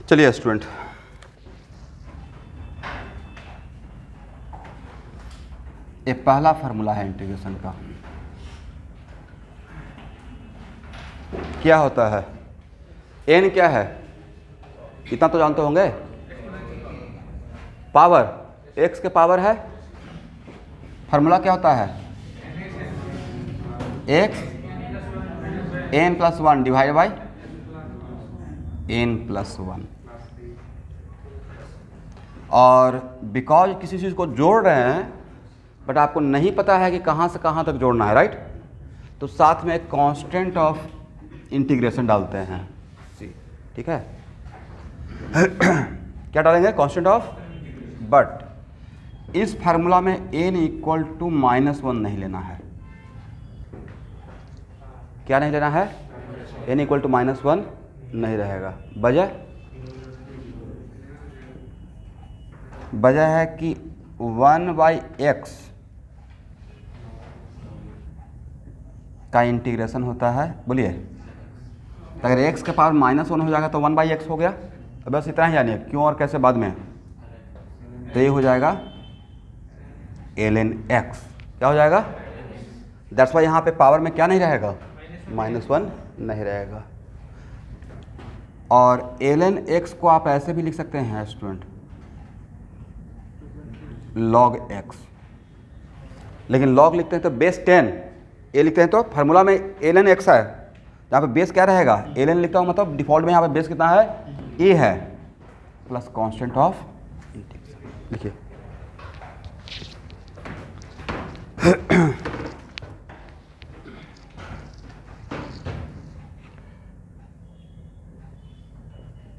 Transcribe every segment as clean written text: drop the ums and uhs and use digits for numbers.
चलिए स्टूडेंट, ये पहला फार्मूला है इंटीग्रेशन का। क्या होता है? n क्या है? इतना तो जानते होंगे, पावर, x के पावर है। फार्मूला क्या होता है? x n+1 divide by n+1। और बिकॉज किसी चीज़ को जोड़ रहे हैं बट आपको नहीं पता है कि कहाँ से कहाँ तक जोड़ना है, राइट? तो साथ में एक कांस्टेंट ऑफ इंटीग्रेशन डालते हैं, ठीक है? क्या डालेंगे? Constant of. बट इस फार्मूला में n इक्वल टू -1 नहीं लेना है। क्या नहीं लेना है? n इक्वल टू -1 नहीं रहेगा। वजह है कि 1/x का इंटीग्रेशन होता है, बोलिए, अगर x के पावर -1 हो जाएगा तो 1/x हो गया। अब बस इतना ही जानिए, क्यों और कैसे बाद में। तो ये हो जाएगा ln x। क्या हो जाएगा? दैट्स वाई यहाँ पे पावर में क्या नहीं रहेगा? -1 नहीं रहेगा। और ln x को आप ऐसे भी लिख सकते हैं स्टूडेंट, log x। लेकिन log लिखते हैं तो बेस 10, ए लिखते हैं तो फार्मूला में ln x है, यहाँ पे बेस क्या रहेगा? ln लिखता हूँ मतलब डिफॉल्ट में यहाँ पे बेस कितना है? ए है, प्लस कांस्टेंट ऑफ इंटीग्रेशन। लिखिए,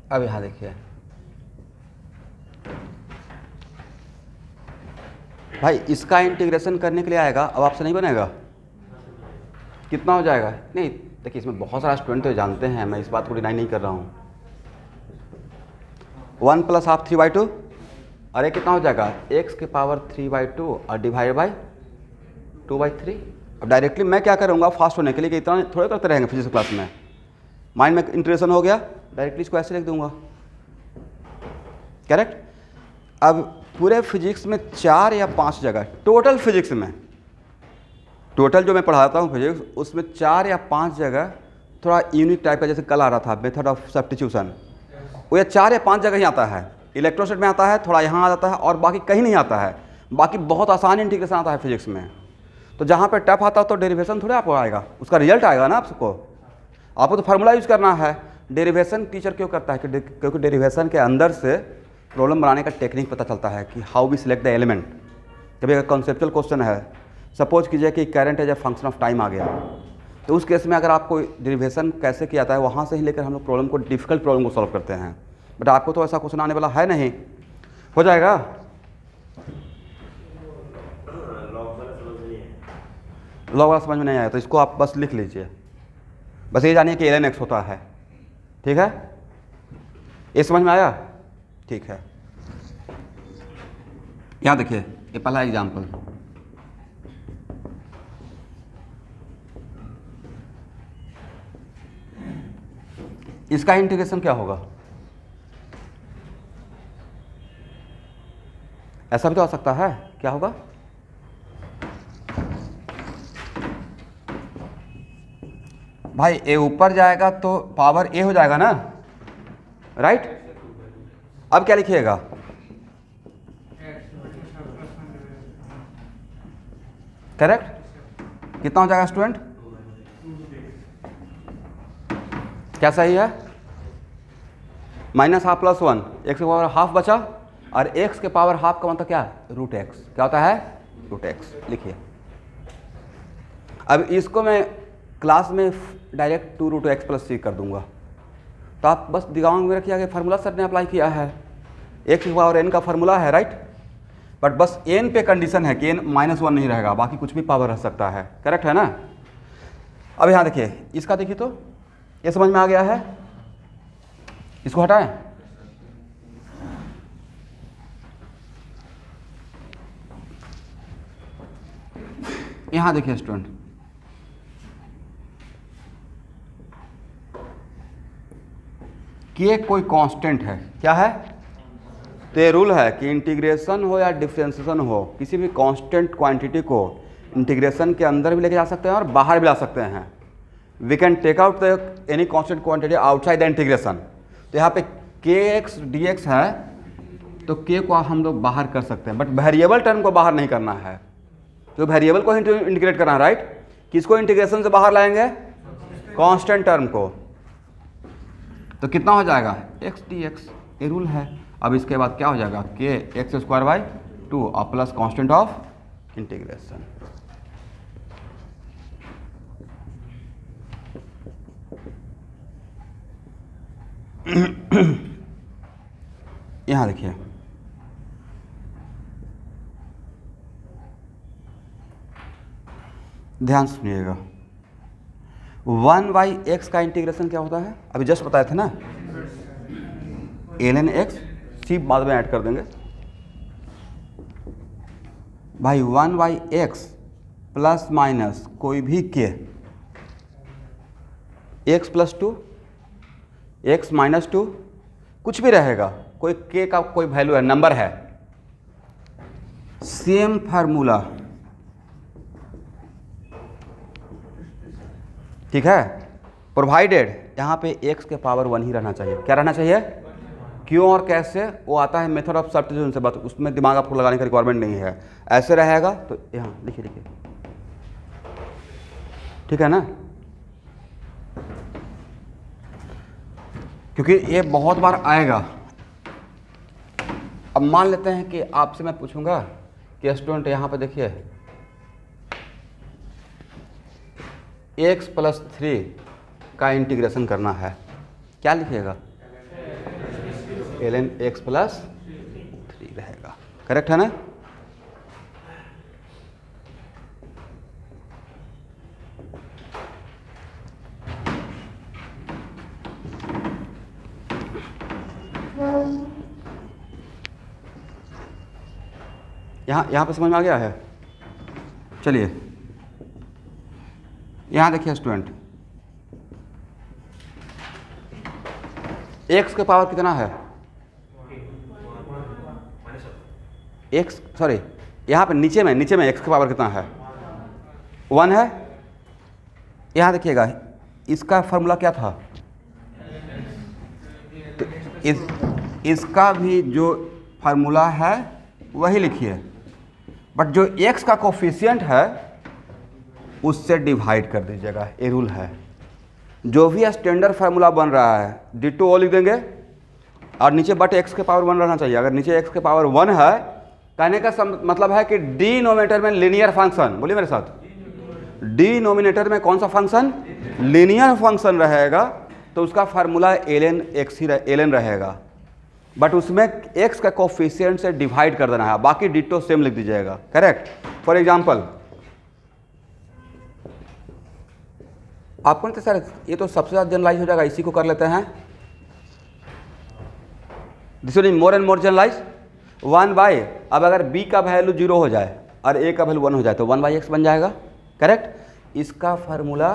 अब यहाँ देखिए भाई, इसका इंटीग्रेशन करने के लिए आएगा, अब आपसे नहीं बनेगा। कितना हो जाएगा? नहीं देखिए, इसमें बहुत सारा स्टूडेंट तो जानते हैं, मैं इस बात को डिनाई नहीं कर रहा हूँ। 1 + हाफ 3/2, और ये कितना हो जाएगा? x के पावर 3/2 और डिवाइड बाई 2/3। अब डायरेक्टली मैं क्या करूँगा फास्ट होने के लिए, कि इतना थोड़े करते रहेंगे फिजिक्स क्लास में। माइंड में इंटीग्रेशन हो गया, डायरेक्टली इसको ऐसे लिख दूंगा, करेक्ट? अब पूरे फिजिक्स में 4 या 5 जगह, टोटल फिजिक्स में, टोटल जो मैं पढ़ाता हूँ फिजिक्स, उसमें 4 या 5 जगह थोड़ा यूनिक टाइप का, जैसे कल आ रहा था मेथड ऑफ सब्स्टिट्यूशन, वो ये 4 या 5 जगह ही आता है। इलेक्ट्रोस्टैट में आता है, थोड़ा यहाँ आ जाता है, और बाकी कहीं नहीं आता है। बाकी बहुत आसान इंटीग्रेशन आता है फिजिक्स में। तो जहाँ पे टफ आता है तो डेरिवेशन थोड़े आपको आएगा, उसका रिजल्ट आएगा ना आपको। आपको तो फार्मूला यूज़ करना है। डेरिवेशन टीचर क्यों करता है? क्योंकि डेरिवेशन के अंदर से प्रॉब्लम बनाने का टेक्निक पता चलता है कि how we select the element. कभी अगर कॉन्सेप्चुअल क्वेश्चन है, सपोज कीजिए कि current as a function of time आ गया, तो उस केस में अगर आपको डेरिवेशन कैसे किया जाता है, वहाँ से ही लेकर हम लोग प्रॉब्लम को, डिफिकल्ट प्रॉब्लम को सॉल्व करते हैं। बट आपको तो ऐसा क्वेश्चन आने वाला है नहीं। हो जाएगा? लॉग वाला समझ में नहीं आया तो इसको आप बस लिख लीजिए, बस ये जानिए कि ln x होता है, ठीक है? ये समझ में आया? ठीक है, यहाँ देखिए, ये पहला एग्जाम्पल, इसका इंटीग्रेशन क्या होगा? ऐसा भी तो आ सकता है, क्या होगा? भाई ए ऊपर जाएगा तो पावर ए हो जाएगा ना, राइट? अब क्या लिखिएगा? करेक्ट? कितना हो जाएगा स्टूडेंट? क्या सही है? -हाफ + 1, x के पावर हाफ बचा, और x के पावर हाफ का मतलब क्या? √x। क्या होता है? √x। लिखिए, अब इसको मैं क्लास में डायरेक्ट 2√x + c कर दूंगा, तो आप बस दिमाग में रखिए कि फार्मूला सर ने अप्लाई किया है, x के पावर n का फार्मूला है, राइट? बट बस n पे कंडीशन है कि n -1 नहीं रहेगा, बाकी कुछ भी पावर रह सकता है, करेक्ट है ना? अब यहाँ देखिए, इसका देखिए तो ये समझ में आ गया है, इसको हटाएं। यहाँ देखिए स्टूडेंट, कि कोई कांस्टेंट है, क्या है? तो ये रूल है कि इंटीग्रेशन हो या डिफरेंशिएशन हो, किसी भी कांस्टेंट क्वांटिटी को इंटीग्रेशन के अंदर भी लेके जा सकते हैं और बाहर भी ला सकते हैं। We can take out the any constant quantity outside the integration. तो यहाँ पे kx dx है, तो k को हम लोग बाहर कर सकते हैं, बट वेरिएबल टर्म को बाहर नहीं करना है, तो वेरिएबल को इंटीग्रेट करना है, राइट? किसको इंटीग्रेशन से बाहर लाएंगे? कांस्टेंट टर्म को। तो कितना हो जाएगा? x dx, ये रूल है। अब इसके बाद क्या हो जाएगा? k x²/2 और प्लस कांस्टेंट ऑफ इंटीग्रेशन। यहाँ देखिए, ध्यान सुनिएगा, 1/x का इंटीग्रेशन क्या होता है? अभी जस्ट बताए थे ना, ln x, सी बाद में ऐड कर देंगे भाई। 1/x प्लस माइनस कोई भी k, x + 2, x - 2, कुछ भी रहेगा, कोई k का कोई वैल्यू है, नंबर है, सेम फार्मूला, ठीक है? प्रोवाइडेड यहाँ पे x के पावर 1 ही रहना चाहिए। क्या रहना चाहिए? क्यों और कैसे वो आता है मेथड ऑफ सब्स्टिट्यूशन से, बात उसमें दिमाग आपको लगाने का रिक्वायरमेंट नहीं है। ऐसे रहेगा तो यहाँ लिखिए, लिखिए, ठीक है ना? क्योंकि ये बहुत बार आएगा। अब मान लेते हैं कि आपसे मैं पूछूंगा कि स्टूडेंट यहाँ पे देखिए, x + 3 का इंटीग्रेशन करना है, क्या लिखिएगा? ln x + 3 रहेगा, करेक्ट है ना? यहाँ पे समझ में आ गया है? चलिए यहाँ देखिए स्टूडेंट, x के पावर कितना है? x, सॉरी, यहाँ पे नीचे में x के पावर कितना है? 1 है। यहाँ देखिएगा, इसका फॉर्मूला क्या था? तो इसका भी जो फार्मूला है वही लिखिए, बट जो x का कोफिशिएंट है उससे डिवाइड कर दीजिएगा। ये रूल है। जो भी स्टैंडर्ड फार्मूला बन रहा है डिटो वो लिख देंगे और नीचे बट x के पावर 1 रहना चाहिए। अगर नीचे x के पावर 1 है, कहने का मतलब है कि डिनोमिनेटर में लीनियर फंक्शन, बोलिए मेरे साथ, डिनोमिनेटर में कौन सा फंक्शन? लीनियर फंक्शन रहेगा, तो उसका फार्मूला ln x ही ln रहेगा, बट उसमें x का कोफिशिएंट से डिवाइड कर देना है, बाकी डिटो सेम लिख दीजिएगा, करेक्ट? फॉर एग्जांपल, आपको नहीं सर ये तो सबसे ज़्यादा जनरलाइज हो जाएगा, इसी को कर लेते हैं। This is more and more generalise. 1/, अब अगर b का वैल्यू 0 हो जाए और a का वैल्यू 1 हो जाए तो 1/x बन जाएगा, करेक्ट? इसका फार्मूला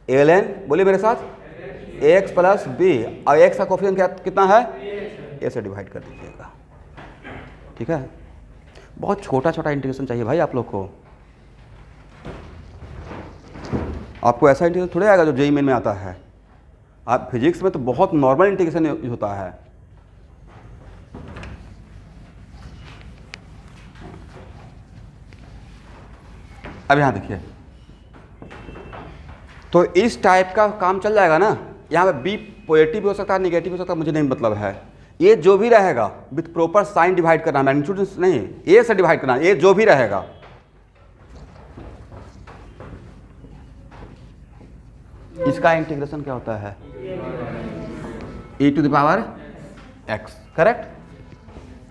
ln, बोलिए मेरे साथ, x + b, और x का कोफिशिएंट कितना है? a से डिवाइड कर दीजिएगा, ठीक है? बहुत छोटा छोटा इंटीग्रेशन चाहिए भाई आप लोग को। आपको ऐसा इंटीग्रेशन थोड़े आएगा जो जेईई मेन में आता है। आप फिजिक्स में तो बहुत नॉर्मल इंटीग्रेशन होता है। अब यहाँ देखिए, तो इस टाइप का काम चल जाएगा ना। यहाँ पे बी पॉजिटिव भी हो सकता है, निगेटिव हो सकता है, मुझे नहीं मतलब है। ये जो भी रहेगा विथ प्रॉपर साइन डिवाइड करना, मैग्नीट्यूड नहीं, ए से डिवाइड करना, ये जो भी रहेगा। इसका इंटीग्रेशन क्या होता है? e⁻x, correct?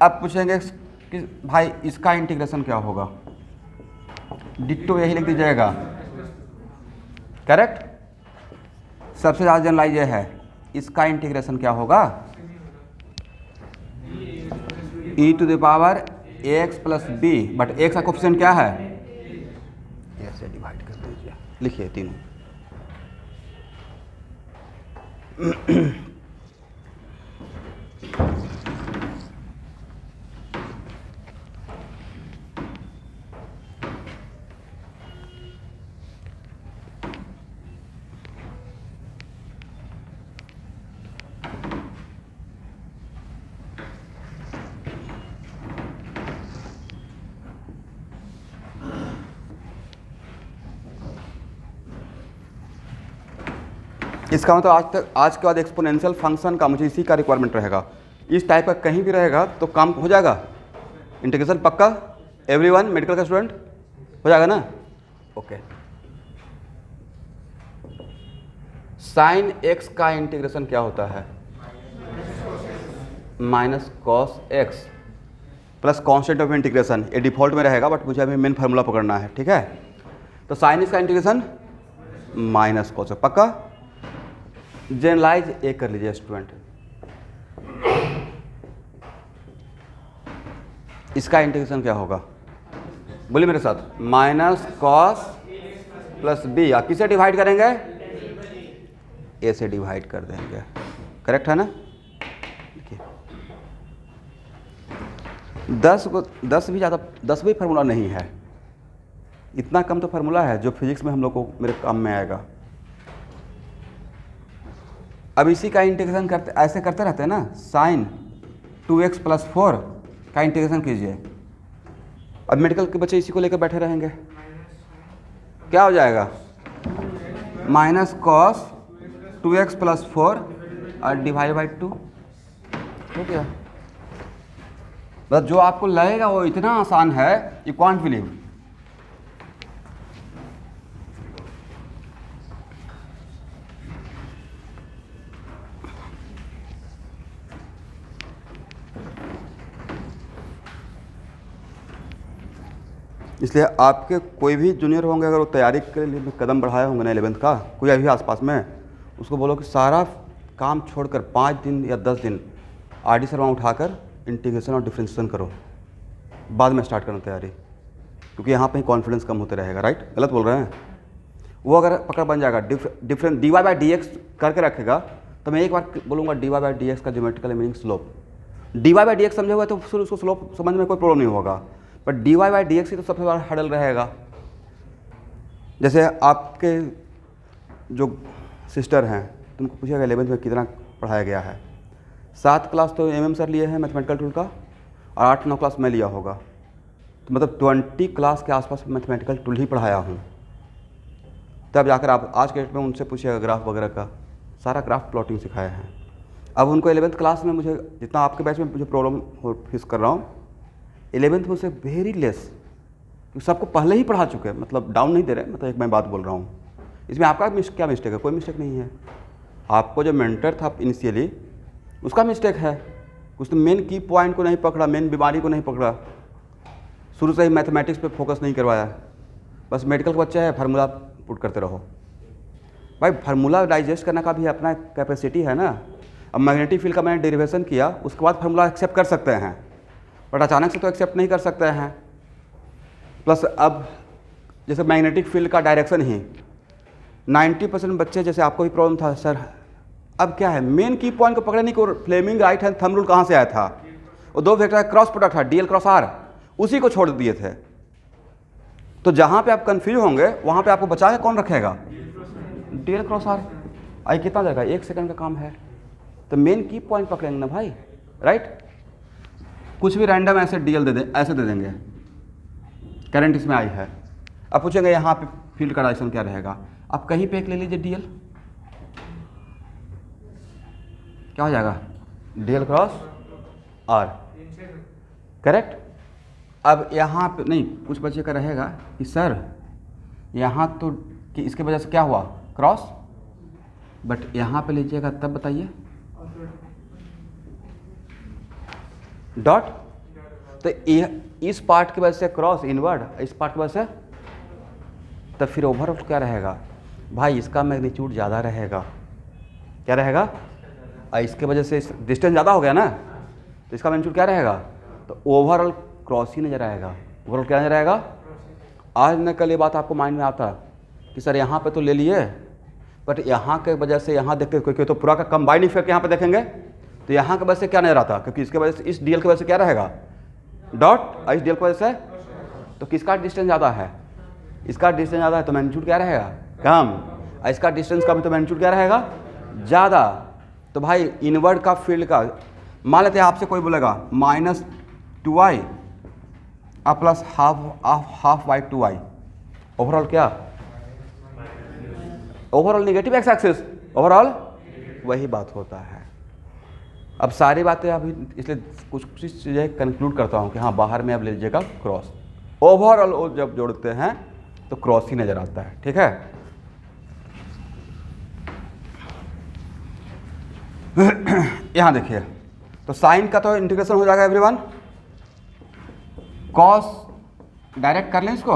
अब पूछेंगे कि भाई इसका इंटीग्रेशन क्या होगा? डिट्टो यही लिख दीजिएगा, करेक्ट? सबसे ज़्यादा जनरलाइज ये है, इसका इंटीग्रेशन क्या होगा? e⁻x + b, बट x का कोफिशिएंट क्या है? yes. से डिवाइड कर दीजिए, लिखिए तीनों। इसका मतलब आज के बाद एक्सपोनेंशियल फंक्शन का मुझे इसी का रिक्वायरमेंट रहेगा। इस टाइप का कहीं भी रहेगा तो काम हो जाएगा। इंटीग्रेशन पक्का, एवरीवन मेडिकल का स्टूडेंट हो जाएगा ना? ओके। साइन एक्स का इंटीग्रेशन क्या होता है? Minus cos x plus constant of integration. ये डिफॉल्ट में रहेगा बट मुझे अभी मेन फार्मूला पकड़ना है, ठीक है? तो साइन एक्स का इंटीग्रेशन माइनस कॉस एक्स, पक्का? जनरलाइज ए कर लीजिए स्टूडेंट। इसका इंटीग्रेशन क्या होगा? बोलिए मेरे साथ, माइनस कॉस प्लस बी। आप किसे डिवाइड करेंगे? ए से डिवाइड कर देंगे, करेक्ट है ना? देखिए 10 भी ज़्यादा, 10 भी फार्मूला नहीं है, इतना कम तो फार्मूला है जो फिजिक्स में हम लोग को मेरे काम में आएगा। अब इसी का इंटीग्रेशन करते, ऐसे करते रहते हैं ना, साइन 2x प्लस 4 का इंटीग्रेशन कीजिए। अब मेडिकल के बच्चे इसी को लेकर बैठे रहेंगे, क्या हो जाएगा? माइनस कॉस 2x प्लस 4 और डिवाइड बाई 2 हो गया। बस जो आपको लगेगा वो इतना आसान है, यू कांट बिलीव। इसलिए आपके कोई भी जूनियर होंगे, अगर वो तैयारी के लिए कदम बढ़ाए होंगे ना 11th का, कोई अभी आसपास में, उसको बोलो कि सारा काम छोड़कर 5 दिन या 10 दिन आर डी शर्मा उठाकर इंटीग्रेशन और डिफरेंशिएशन करो, बाद में स्टार्ट करना तैयारी, क्योंकि यहाँ पे ही कॉन्फिडेंस कम होते रहेगा। राइट? गलत बोल रहे हैं? वो अगर पकड़ बन जाएगा, difference d y by d x करके रखेगा, तो मैं एक बार बोलूँगा d y by d x का geometrical meaning slope. D y by d x समझे हुआ तो फिर उसको स्लोप समझ में कोई प्रॉब्लम नहीं होगा, but d y by d x ही तो सबसे बड़ा हडल रहेगा। जैसे आपके जो सिस्टर हैं, तुमको पूछेगा 11th में कितना पढ़ाया गया है, 7 क्लास तो MM सर लिए हैं मैथमेटिकल टूल का, और 8-9 क्लास मैं लिया होगा, तो मतलब 20 क्लास के आसपास मैथमेटिकल टूल ही पढ़ाया हूँ। तब जाकर आप आज के डेट में उनसे पूछिएगा ग्राफ वगैरह का, सारा ग्राफ प्लॉटिंग सिखाया है। अब उनको 11th क्लास में मुझे जितना आपके बैच में मुझे प्रॉब्लम फेस कर रहा हूँ, 11th में उसे वेरी लेस, क्योंकि सबको पहले ही पढ़ा चुके हैं, मतलब डाउन नहीं दे रहे, मतलब एक मैं बात बोल रहा हूँ। इसमें आपका क्या मिस्टेक है? कोई मिस्टेक नहीं है। आपको जो मेंटर था इनिशियली, उसका मिस्टेक है, उसने मेन की पॉइंट को नहीं पकड़ा, मेन बीमारी को नहीं पकड़ा, शुरू से ही मैथमेटिक्स पे फोकस नहीं करवाया। बस मेडिकल का बच्चा है, फार्मूला पुट करते रहो। भाई फार्मूला डाइजेस्ट करने का भी अपना कैपेसिटी है ना। अब मैग्नेटिक फील्ड का मैंने डेरिवेशन किया, उसके बाद फार्मूला एक्सेप्ट कर सकते हैं, बट अचानक से तो एक्सेप्ट नहीं कर सकते हैं। प्लस अब जैसे मैग्नेटिक फील्ड का डायरेक्शन ही 90% बच्चे, जैसे आपको भी प्रॉब्लम था सर, अब क्या है, मेन की पॉइंट को पकड़ने को Fleming right hand thumb rule कहाँ से आया था? वो 2 वेक्टर क्रॉस प्रोडक्ट था, DL क्रॉस R, उसी को छोड़ दिए थे। तो जहाँ पे आप कंफ्यूज होंगे वहाँ पे आपको बचा के कौन रखेगा? DL cross R। आई कितना देगा? 1 सेकंड का काम है, तो मेन की पॉइंट पकड़ेंगे ना भाई। राइट? कुछ भी रैंडम ऐसे DL दे दें, ऐसे दे देंगे, करंट इसमें आई है। अब पूछेंगे यहाँ पे फील्ड का डायरेक्शन क्या रहेगा? आप कहीं पे एक ले लीजिए DL, क्या हो जाएगा? DL cross R, correct? अब यहाँ पे नहीं, कुछ बच्चे का रहेगा कि सर यहाँ तो कि इसके वजह से क्या हुआ? क्रॉस, बट यहाँ पे लीजिएगा तब बताइए, डॉट। तो इस पार्ट की वजह से क्रॉस इनवर्ड, इस पार्ट की वजह से, तब फिर ओवरऑल क्या रहेगा? भाई इसका मैग्नीट्यूड ज़्यादा रहेगा, क्या रहेगा? इसके वजह से डिस्टेंस ज़्यादा हो गया ना, तो इसका मैग्नीट्यूड क्या रहेगा? तो ओवरऑल क्रॉस ही नजर आएगा। ओवरऑल क्या नजर आएगा? आज न कल ये बात आपको माइंड में आता कि सर यहाँ पे तो ले लिए, बट यहाँ के वजह से यहाँ देख के कोई तो पूरा का कंबाइंड इफेक्ट यहाँ पे देखेंगे तो यहाँ की वजह से क्या नहीं रहता, क्योंकि इसके वजह से इस डीएल की वजह से क्या रहेगा डॉट, इस डीएल की वजह से तो किसका डिस्टेंस ज़्यादा है, इसका डिस्टेंस ज़्यादा है तो मैग्नीट्यूड क्या रहेगा कम, और इसका डिस्टेंस कम है तो मैग्नीट्यूड क्या रहेगा ज़्यादा। तो भाई इनवर्ड का फील्ड का मान लेते हैं आपसे कोई बोलेगा -2i plus half y 2i, overall क्या, overall negative x axis, overall वही बात होता है। अब सारी बातें अभी इसलिए कुछ चीज़ें कंक्लूड करता हूँ कि हाँ बाहर में अब ले लीजिएगा क्रॉस, ओवरऑल जब जोड़ते हैं तो क्रॉस ही नज़र आता है, ठीक है। यहाँ देखिए तो साइन का तो इंटीग्रेशन हो जाएगा एवरीवन, कॉस डायरेक्ट कर लें इसको,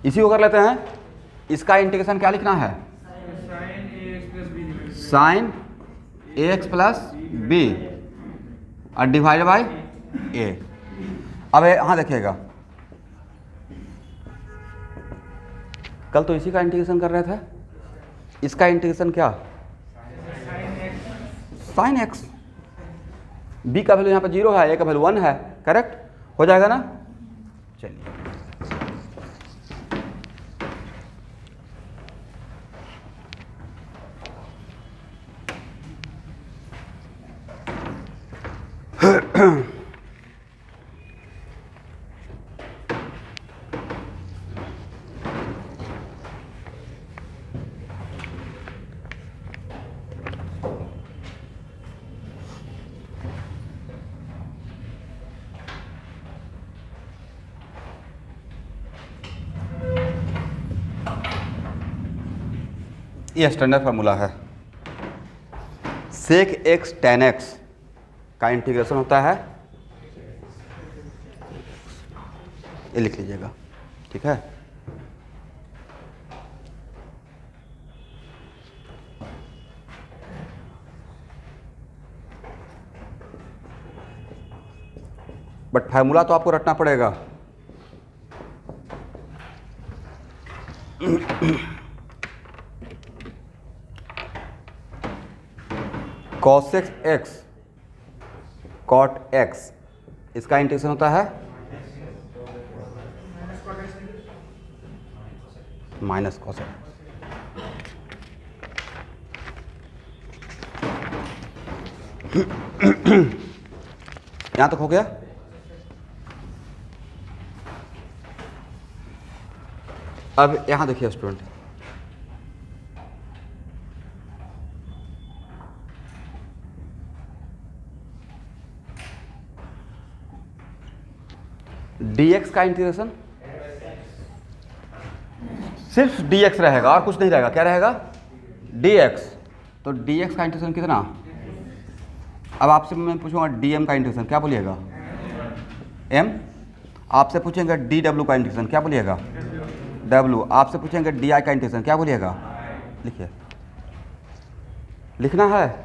इसी को कर लेते हैं, इसका इंटीग्रेशन क्या लिखना है साइन ax प्लस बी और डिवाइड बाई ए। अब यहाँ देखिएगा कल तो इसी का इंटीग्रेशन कर रहे थे, इसका इंटीग्रेशन क्या साइन एक्स, बी का वैल्यू यहाँ पर 0 है, ए का वैल्यू 1 है, करेक्ट हो जाएगा ना। चलिए ये स्टैंडर्ड फार्मूला है, सेक एक्स टेन एक्स का इंटीग्रेशन होता है, ये लिख लीजिएगा, ठीक है। बट फार्मूला तो आपको रटना पड़ेगा। cos x cot x, इसका इंटीग्रेशन होता है माइनस cos x। यहां तक हो गया। अब यहां देखिए स्टूडेंट, dx का इंटीग्रेशन सिर्फ dx रहेगा और कुछ नहीं रहेगा, क्या रहेगा dx। तो dx का इंटीग्रेशन कितना, अब आपसे मैं पूछूंगा dm का इंटीग्रेशन क्या बोलिएगा m, आपसे पूछेंगे dw का इंटीग्रेशन क्या बोलिएगा w, आपसे पूछेंगे di का इंटीग्रेशन क्या बोलिएगा, लिखिए लिखना है।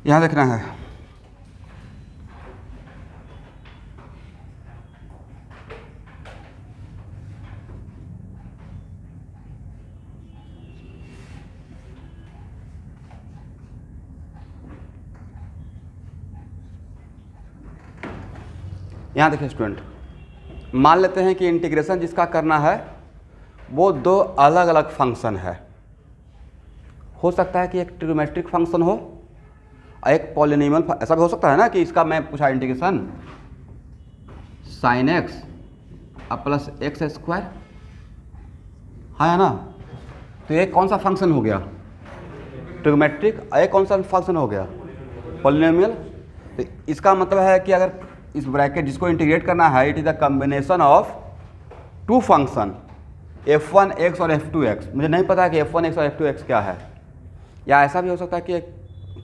यहाँ देखना है यहाँ देखिए स्टूडेंट, मान लेते हैं कि इंटीग्रेशन जिसका करना है वो दो अलग अलग फंक्शन है, हो सकता है कि एक ट्रिग्नोमेट्रिक फंक्शन हो और एक पॉलिनोमियल, ऐसा भी हो सकता है ना कि इसका मैं पूछा integration sine x plus x square, हाँ है ना, तो ये कौन सा फंक्शन हो गया? ट्रिग्नोमेट्रिक। ये कौन सा फंक्शन हो गया? पॉलिनोमियल। तो इसका मतलब है कि अगर इस ब्रैकेट जिसको इंटीग्रेट करना है, it is the combination of two function f1x और f2x। मुझे नहीं पता कि f1x और f2x क्या है, या ऐसा भी हो सकता है कि एक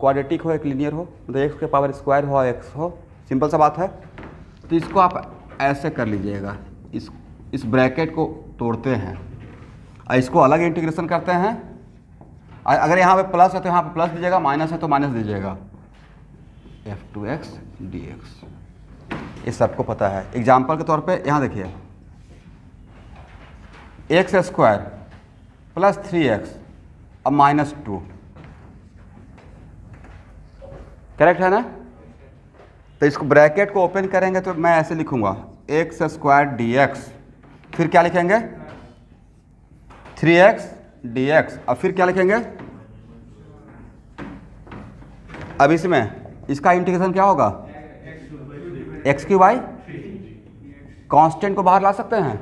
क्वाड्रेटिक हो, एक लीनियर हो, मतलब x के पावर स्क्वायर हो, x हो, सिंपल सा बात है। तो इसको आप ऐसे कर लीजिएगा, इस ब्रैकेट को तोड़ते हैं और इसको अलग इंटीग्रेशन करते हैं। अगर यहाँ पे प्लस है तो यहाँ पे प्लस दीजिएगा, माइनस है तो माइनस दीजिएगा, f2x dx। ये सबको पता है। एग्जाम्पल के तौर पे यहाँ देखिए, एक्स स्क्वायर प्लस 3x और -2, करेक्ट है ना? तो इसको ब्रैकेट को ओपन करेंगे तो मैं ऐसे लिखूंगा एक्स स्क्वायर dx, फिर क्या लिखेंगे 3x dx, और फिर क्या लिखेंगे? अब इसमें इसका इंटीग्रेशन क्या होगा? एक्स क्यू बाई, कांस्टेंट को बाहर ला सकते हैं,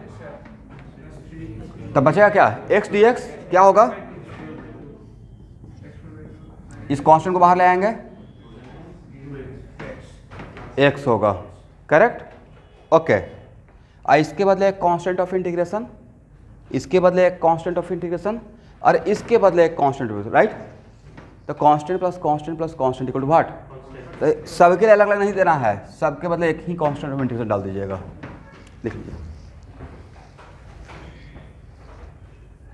तब बचेगा क्या? x dx क्या होगा? इस कांस्टेंट को बाहर ले आएंगे, x होगा, करेक्ट? ओके। इसके बदले एक कांस्टेंट ऑफ इंटीग्रेशन, इसके बदले एक कांस्टेंट ऑफ इंटीग्रेशन, और इसके बदले एक कांस्टेंट, राइट? तो constant plus constant plus constant equal to what? तो सबके लिए अलग अलग नहीं देना है, सबके बदले एक ही कांस्टेंट ऑफ इंटीग्रेशन डाल दीजिएगा। लिख लीजिए,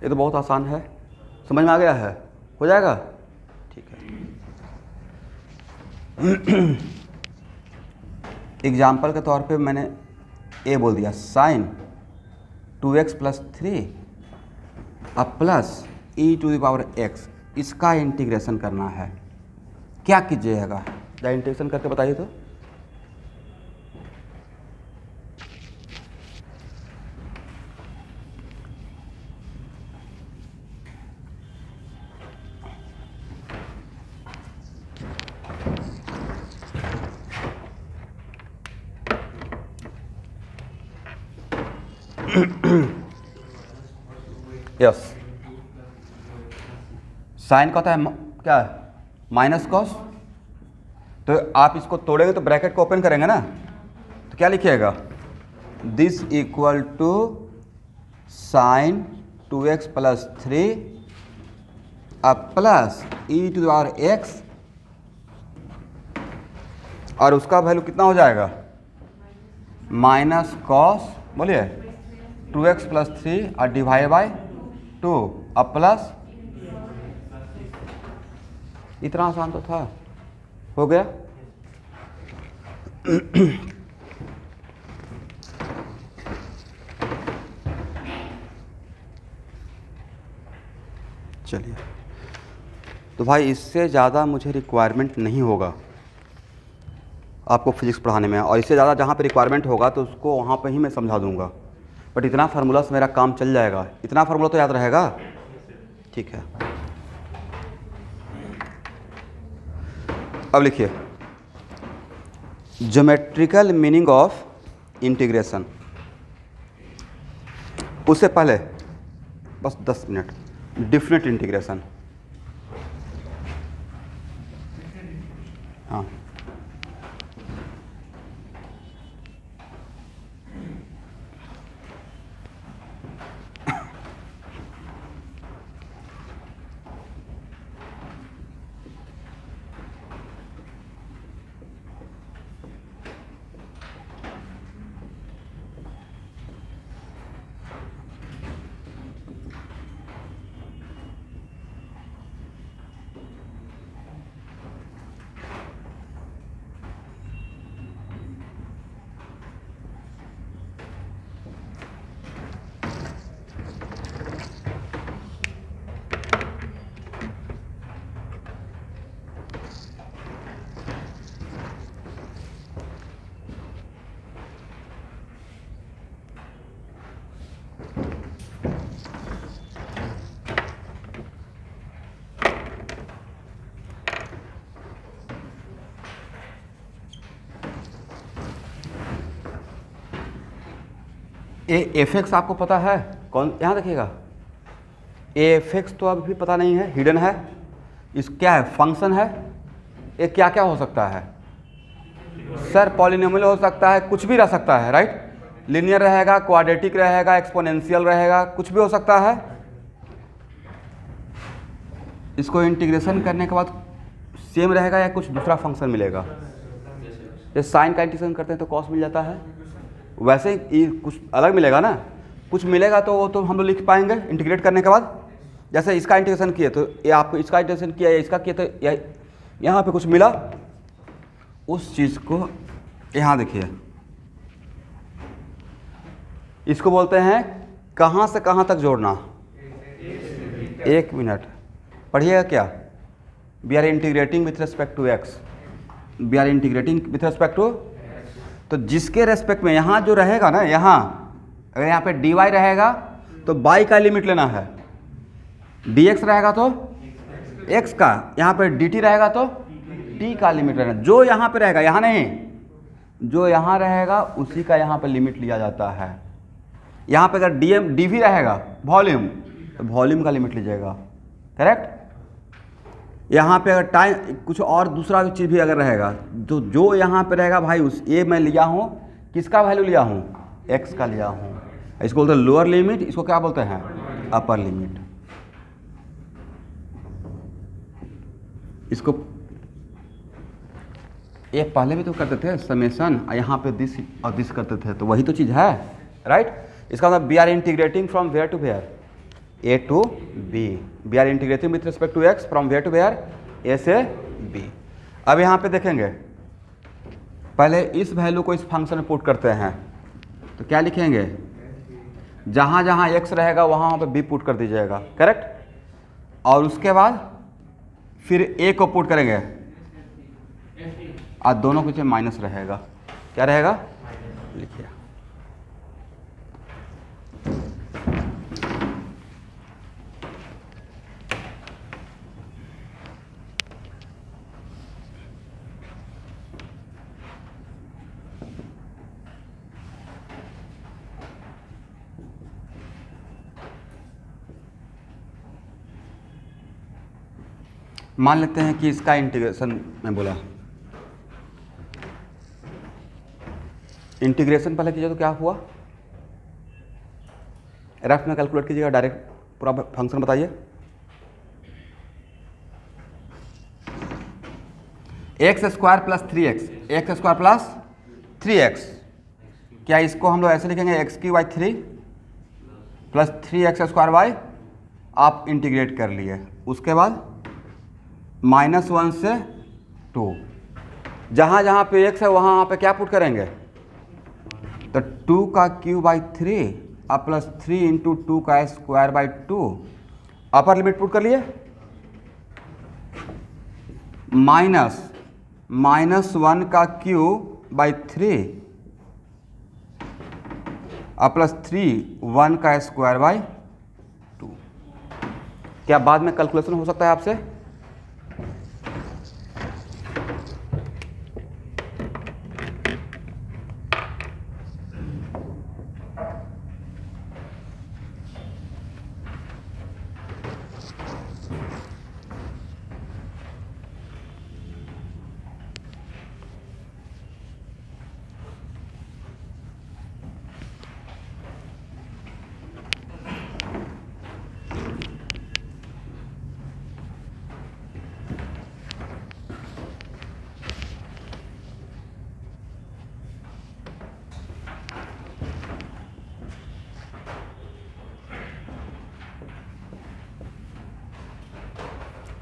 ये तो बहुत आसान है, समझ में आ गया है? हो जाएगा, ठीक है। एग्जाम्पल के तौर पे मैंने ए बोल दिया, साइन 2x प्लस 3 अब plus e to the power x, इसका इंटीग्रेशन करना है। क्या कीजिएगा? या इंटीग्रेशन करके बताइए तो। यस, साइन का होता है क्या? Minus cos. तो आप इसको तोड़ेंगे तो ब्रैकेट को ओपन करेंगे ना, तो क्या लिखिएगा? This equal to sine 2x plus 3 अब plus e to the power x, और उसका वैल्यू कितना हो जाएगा? माइनस कॉस, बोलिए 2x प्लस 3 और डिवाइड बाई 2 अब प्लस, इतना आसान तो था, हो गया। चलिए, तो भाई इससे ज़्यादा मुझे रिक्वायरमेंट नहीं होगा आपको फिजिक्स पढ़ाने में, और इससे ज़्यादा जहाँ पे रिक्वायरमेंट होगा तो उसको वहाँ पे ही मैं समझा दूँगा, बट इतना फार्मूला से मेरा काम चल जाएगा। इतना फार्मूला तो याद रहेगा, ठीक है। अब लिखिए, ज्योमेट्रिकल मीनिंग ऑफ इंटीग्रेशन। उससे पहले बस 10 मिनट, डिफरेंट इंटीग्रेशन। हाँ, ए एफ एक्स आपको पता है कौन? यहाँ देखिएगा, ए एफ एक्स तो अभी पता नहीं है, हिडन है। इस क्या है, फंक्शन है। ये क्या क्या हो सकता है सर? पॉलिनोमियल हो सकता है, कुछ भी रह सकता है, राइट। लीनियर रहेगा, क्वाड्रेटिक रहेगा, एक्सपोनेंशियल रहेगा, कुछ भी हो सकता है। इसको इंटीग्रेशन करने के बाद सेम रहेगा या कुछ दूसरा फंक्शन मिलेगा? जैसे साइन का इंटीग्रेशन करते हैं तो कॉस मिल जाता है, वैसे ही कुछ अलग मिलेगा ना। कुछ मिलेगा तो वो तो हम लोग लिख पाएंगे इंटीग्रेट करने के बाद। जैसे इसका इंटीग्रेशन किए तो ये आपको इसका इंटीग्रेशन किया या इसका किया तो यहाँ पे कुछ मिला, उस चीज़ को यहाँ देखिए, इसको बोलते हैं कहाँ से कहाँ तक जोड़ना। 1 मिनट पढ़िएगा क्या? We are integrating with respect to X, we are integrating with respect to, तो जिसके रेस्पेक्ट में यहाँ जो रहेगा ना, यहाँ अगर यहाँ पे dy रहेगा तो y का लिमिट लेना है, dx रहेगा तो x का, यहाँ पे dt रहेगा तो t का लिमिट लेना। जो यहाँ पे रहेगा, यहाँ नहीं, जो यहाँ रहेगा उसी का यहाँ पे लिमिट लिया जाता है। यहाँ पे अगर dv रहेगा वॉल्यूम, तो वॉल्यूम का लिमिट लीजिएगा, करेक्ट। यहाँ पे अगर टाइम कुछ और दूसरा चीज़ भी अगर रहेगा, जो यहाँ पे रहेगा भाई, उस ये मैं लिया हूँ, किसका वैल्यू लिया हूँ? x का लिया हूँ। इसको बोलते हैं लोअर लिमिट, इसको क्या बोलते हैं? Upper limit. इसको ये पहले भी तो करते थे समेशन, यहाँ पे दिस और दिस करते थे, तो वही तो चीज़ है, राइट। इसका मतलब we are integrating from where to where, a to b. We are integrating with respect to x from where to where, a से बी। अब यहाँ पे देखेंगे, पहले इस वैल्यू को इस फंक्शन में पुट करते हैं, तो क्या लिखेंगे? जहाँ जहाँ x रहेगा वहाँ पे b पुट कर दीजिएगा, करेक्ट। और उसके बाद फिर a को पुट करेंगे, और दोनों के पीछे माइनस रहेगा। क्या रहेगा? लिखिए, मान लेते हैं कि इसका इंटीग्रेशन मैं बोला, इंटीग्रेशन पहले कीजिए तो क्या हुआ? रफ में कैलकुलेट कीजिएगा, डायरेक्ट पूरा फंक्शन बताइए। X square plus 3x, x square plus 3x, क्या इसको हम लोग ऐसे लिखेंगे? एक्स की by 3 plus 3x square by, आप इंटीग्रेट कर लिए। उसके बाद -1 से 2, जहाँ जहाँ पे x है वहाँ पे क्या पुट करेंगे? तो 2 का क्यूब बाई 3 और प्लस 3 इंटू 2 का square by 2, upper limit put कर लिए, -1 का क्यूब बाई 3 और प्लस 1 का स्क्वायर बाई 2। क्या बाद में कैलकुलेशन हो सकता है आपसे?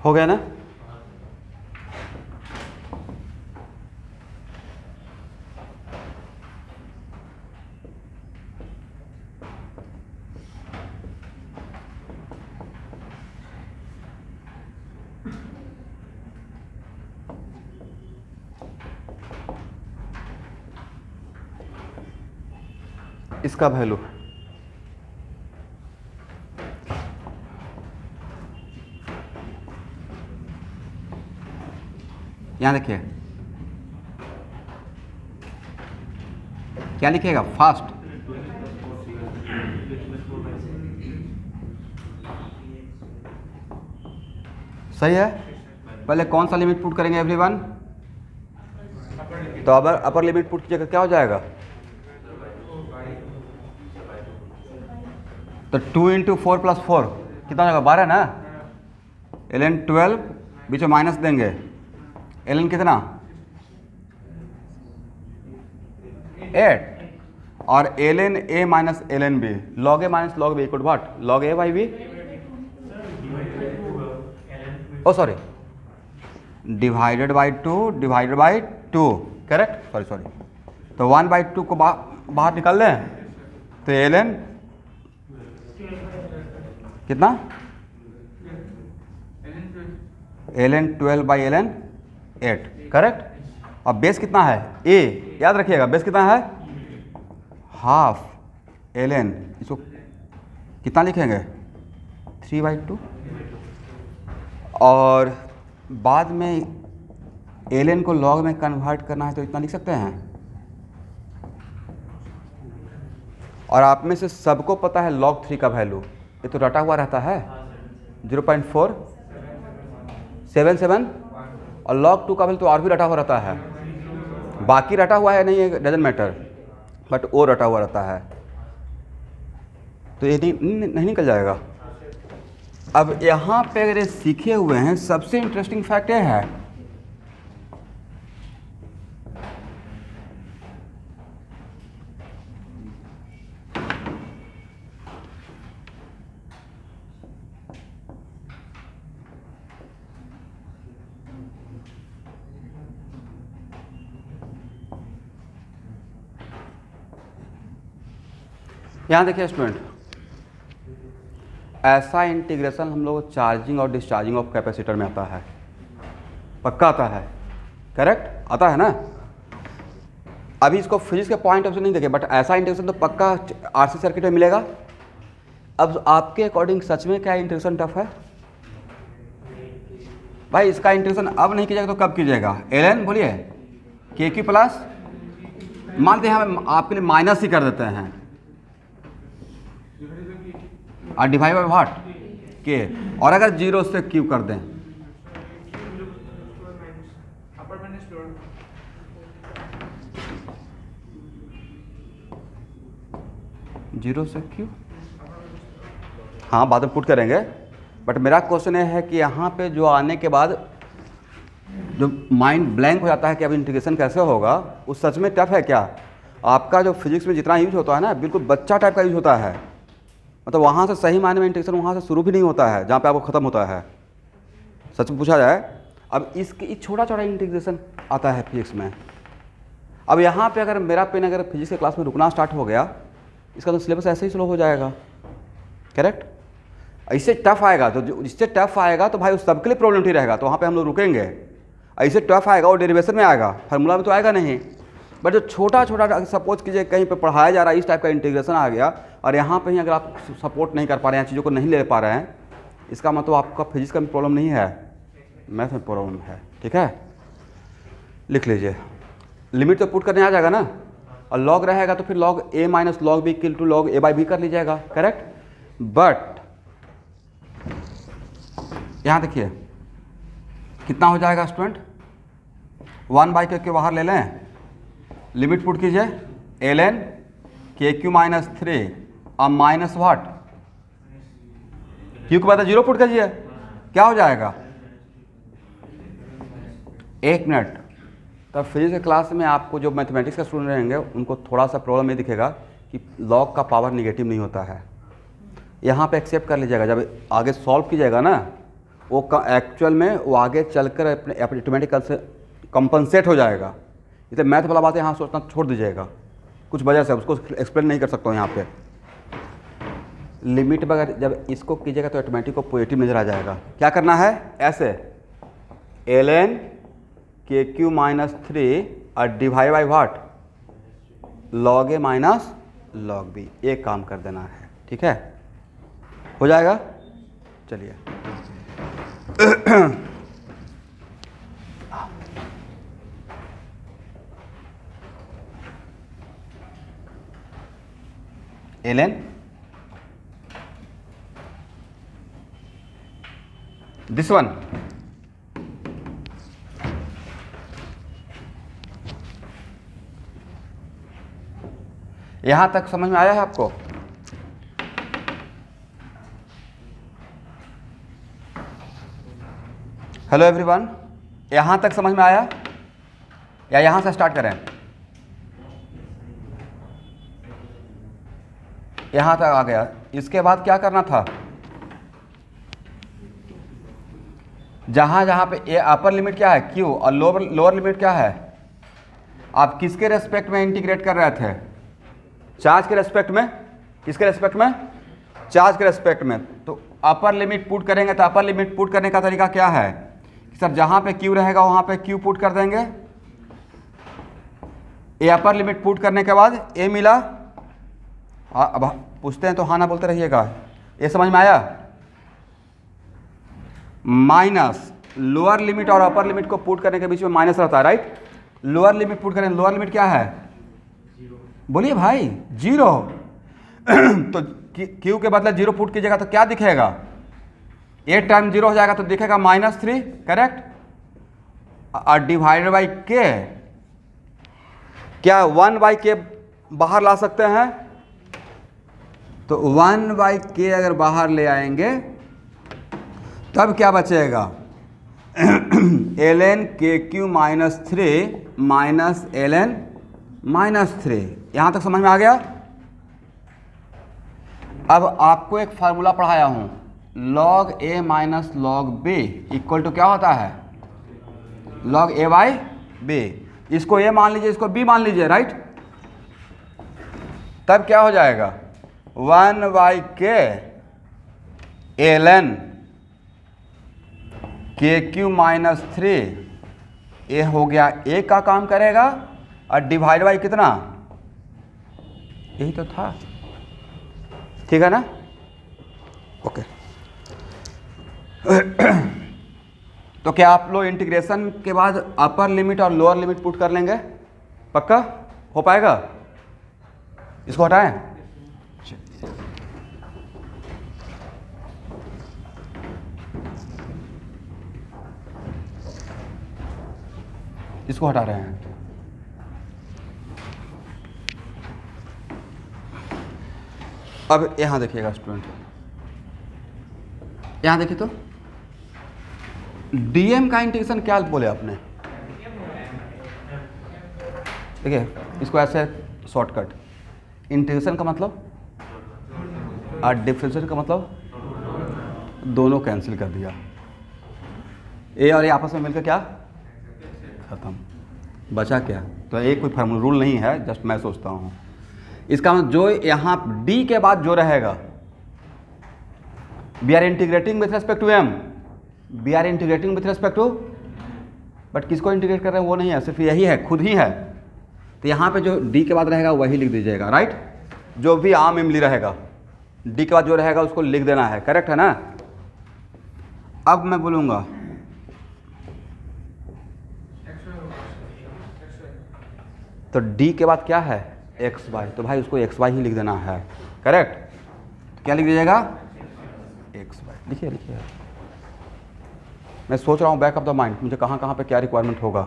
हो गया ना? इसका वैल्यू यहाँ देखिए, क्या लिखिएगा? फास्ट सही है। पहले कौन सा लिमिट पुट करेंगे एवरीवन? तो अब अपर लिमिट पुट कीजिएगा, क्या हो जाएगा? तो 2 × 4 + 4 कितना हो जाएगा? 12 ना। ln 12 बीच में माइनस देंगे, ln कितना? 8 और ln a minus ln b, log a minus log b equal what? log a by b, oh sorry, divided by 2 correct, sorry. तो 1/2 को बाहर निकाल लें तो ln कितना? ln 12 by ln 8 correct. अब बेस कितना है? a, याद रखिएगा बेस कितना है? हाफ ln, इसको कितना लिखेंगे? 3/2 और बाद में ln को log में कन्वर्ट करना है तो इतना लिख सकते हैं। और आप में से सबको पता है log 3 का वैल्यू, ये तो रटा हुआ रहता है 0.477 और log 2 का वैल्यू तो और भी रटा हुआ रहता है। बाकी रटा हुआ है नहीं, डजंट मैटर, बट वो रटा हुआ रहता है, तो ये नहीं निकल जाएगा। अब यहाँ पे अगर ये सीखे हुए हैं, सबसे इंटरेस्टिंग फैक्ट ये है यहाँ देखिए स्टूडेंट, ऐसा इंटीग्रेशन हम लोग चार्जिंग और डिस्चार्जिंग ऑफ कैपेसिटर में आता है, पक्का आता है, करेक्ट आता है ना। अभी इसको फिजिक्स के पॉइंट ऑफ व्यू नहीं देखे, बट ऐसा इंटीग्रेशन तो पक्का आरसी सर्किट में मिलेगा। अब आपके अकॉर्डिंग सच में क्या इंटीग्रेशन टफ है भाई? इसका इंटीग्रेशन अब नहीं कीजिएगा तो कब कीजिएगा? ln बोलिए k प्लस, मान लीजिए हम आपके लिए माइनस ही कर देते हैं और डिवाइड बाई व्हाट? के, और अगर 0 से क्यू कर दें जीरो से क्यू, हाँ बाद में पुट करेंगे, बट मेरा क्वेश्चन ये है कि यहाँ पे जो आने के बाद जो माइंड ब्लैंक हो जाता है कि अब इंटीग्रेशन कैसे होगा, वो सच में टफ है क्या? आपका जो फिजिक्स में जितना यूज होता है ना, बिल्कुल बच्चा टाइप का यूज होता है, मतलब वहाँ से सही मायने में इंटीग्रेशन वहाँ से शुरू भी नहीं होता है जहाँ पे आपको ख़त्म होता है, सच में पूछा जाए। अब इसकी छोटा छोटा इंटीग्रेशन आता है फिजिक्स में। अब यहाँ पे अगर मेरा पेन अगर फिजिक्स के क्लास में रुकना स्टार्ट हो गया, इसका तो सिलेबस ऐसे ही स्लो हो जाएगा, करेक्ट। ऐसे टफ आएगा तो जिससे टफ आएगा तो भाई उस सबके लिए प्रॉब्लम ही रहेगा, तो वहाँ पे हम लोग रुकेंगे। ऐसे टफ आएगा वो डेरिवेशन में आएगा, फार्मूला में तो आएगा नहीं। बट जो छोटा छोटा सपोज कीजिए कहीं पे पढ़ाया जा रहा है, इस टाइप का इंटीग्रेशन आ गया और यहाँ पे ही अगर आप सपोर्ट नहीं कर पा रहे हैं, चीज़ों को नहीं ले पा रहे हैं, इसका मतलब आपका फिजिक्स का प्रॉब्लम नहीं है, मैथ में प्रॉब्लम है, ठीक है। लिख लीजिए, लिमिट तो पुट करने आ जाएगा ना, और लॉग रहेगा तो फिर log a minus log B equal to log a by B कर लीजिएगा, करेक्ट। बट यहाँ देखिए कितना हो जाएगा स्टूडेंट, 1/k के बाहर ले लें, लिमिट पुट कीजिए ln KQ माइनस 3 और माइनस वाट क्यू के बाद 0 पुट कीजिए, क्या हो जाएगा? 1 मिनट। तब फिजिक्स के क्लास में आपको जो मैथमेटिक्स का स्टूडेंट रहेंगे उनको थोड़ा सा प्रॉब्लम ये दिखेगा कि लॉग का पावर निगेटिव नहीं होता है। यहाँ पे एक्सेप्ट कर लीजिएगा, जब आगे सॉल्व कीजिएगा ना वो एक्चुअल में वो आगे चलकर अपने ऑटोमेटिकल से कंपनसेट हो जाएगा। इसलिए मैथ वाला बात यहाँ सोचना छोड़ दीजिएगा, कुछ वजह से उसको एक्सप्लेन नहीं कर सकता हूँ यहाँ पे। लिमिट अगर जब इसको कीजिएगा तो ऑटोमेटिक को पॉजिटिव नजर आ जाएगा। क्या करना है? ऐसे ln KQ माइनस 3 और divide by what? log a minus log b, एक काम कर देना है, ठीक है, हो जाएगा। चलिए ln दिस वन यहाँ तक समझ में आया है आपको? हेलो एवरीवन, यहाँ तक समझ में आया या यहाँ से स्टार्ट करें? यहाँ तक आ गया। इसके बाद क्या करना था? जहाँ जहाँ पे ये अपर लिमिट क्या है Q और लोअर लिमिट क्या है, आप किसके रेस्पेक्ट में इंटीग्रेट कर रहे थे? चार्ज के रेस्पेक्ट में। किसके रेस्पेक्ट में? चार्ज के रेस्पेक्ट में। तो अपर लिमिट पुट करेंगे तो अपर लिमिट पुट करने का तरीका क्या है? सर जहाँ पे Q रहेगा वहाँ पे Q पुट कर देंगे। ये अपर लिमिट पुट करने के बाद ये मिला। अब पूछते हैं तो हाँ ना बोलते रहिएगा। ये समझ में आया? माइनस लोअर लिमिट और अपर लिमिट को पुट करने के बीच में माइनस रहता है, राइट? लोअर लिमिट पुट करें, लोअर लिमिट क्या है? बोलिए भाई, 0। तो Q के बदले 0 पुट कीजिएगा तो क्या दिखेगा? 8 टाइम 0 हो जाएगा तो दिखेगा -3, करेक्ट? और डिवाइडेड बाई K, क्या 1/K बाहर ला सकते हैं? तो 1/K अगर बाहर ले आएंगे तब क्या बचेगा? ln KQ -3 minus ln -3। यहाँ तक समझ में आ गया? अब आपको एक फार्मूला पढ़ाया हूँ, log A minus log B equal to क्या होता है? log A by B। इसको A मान लीजिए, इसको B मान लीजिए, राइट? तब क्या हो जाएगा? 1/K ln KQ -3, ये हो गया A का काम करेगा और डिवाइड बाई कितना? यही तो था, ठीक है ना? ओके। तो क्या आप लोग इंटीग्रेशन के बाद अपर लिमिट और लोअर लिमिट पुट कर लेंगे? पक्का हो पाएगा? इसको हटाएं। इसको हटा रहे हैं। अब यहां देखिएगा स्टूडेंट, यहां देखिए तो डीएम का इंटीग्रेशन क्या बोले आपने? देखिए इसको ऐसे शॉर्टकट, इंटीग्रेशन का मतलब और डिफरेंशिएशन का मतलब दोनों कैंसिल कर दिया। ए और ए आपस में मिलकर क्या खत्म, बचा क्या? तो एक कोई फार्मूला रूल नहीं है, जस्ट मैं सोचता हूँ। इसका मतलब जो यहाँ डी के बाद जो रहेगा, we are integrating with respect to M, we are integrating with respect to, but किसको इंटीग्रेट कर रहे हैं वो नहीं है, सिर्फ यही है, खुद ही है। तो यहाँ पे जो डी के बाद रहेगा वही लिख दीजिएगा, राइट? जो भी आम इमली रहेगा डी के बाद जो रहेगा उसको लिख देना है, करेक्ट है ना? अब मैं बोलूँगा तो डी के बाद क्या है? एक्स वाई, तो भाई उसको एक्स वाई ही लिख देना है, करेक्ट? क्या लिख दीजिएगा? X Y. लिखिए लिखिए, मैं सोच रहा हूँ बैक ऑफ द माइंड मुझे कहाँ कहाँ पे क्या रिक्वायरमेंट होगा।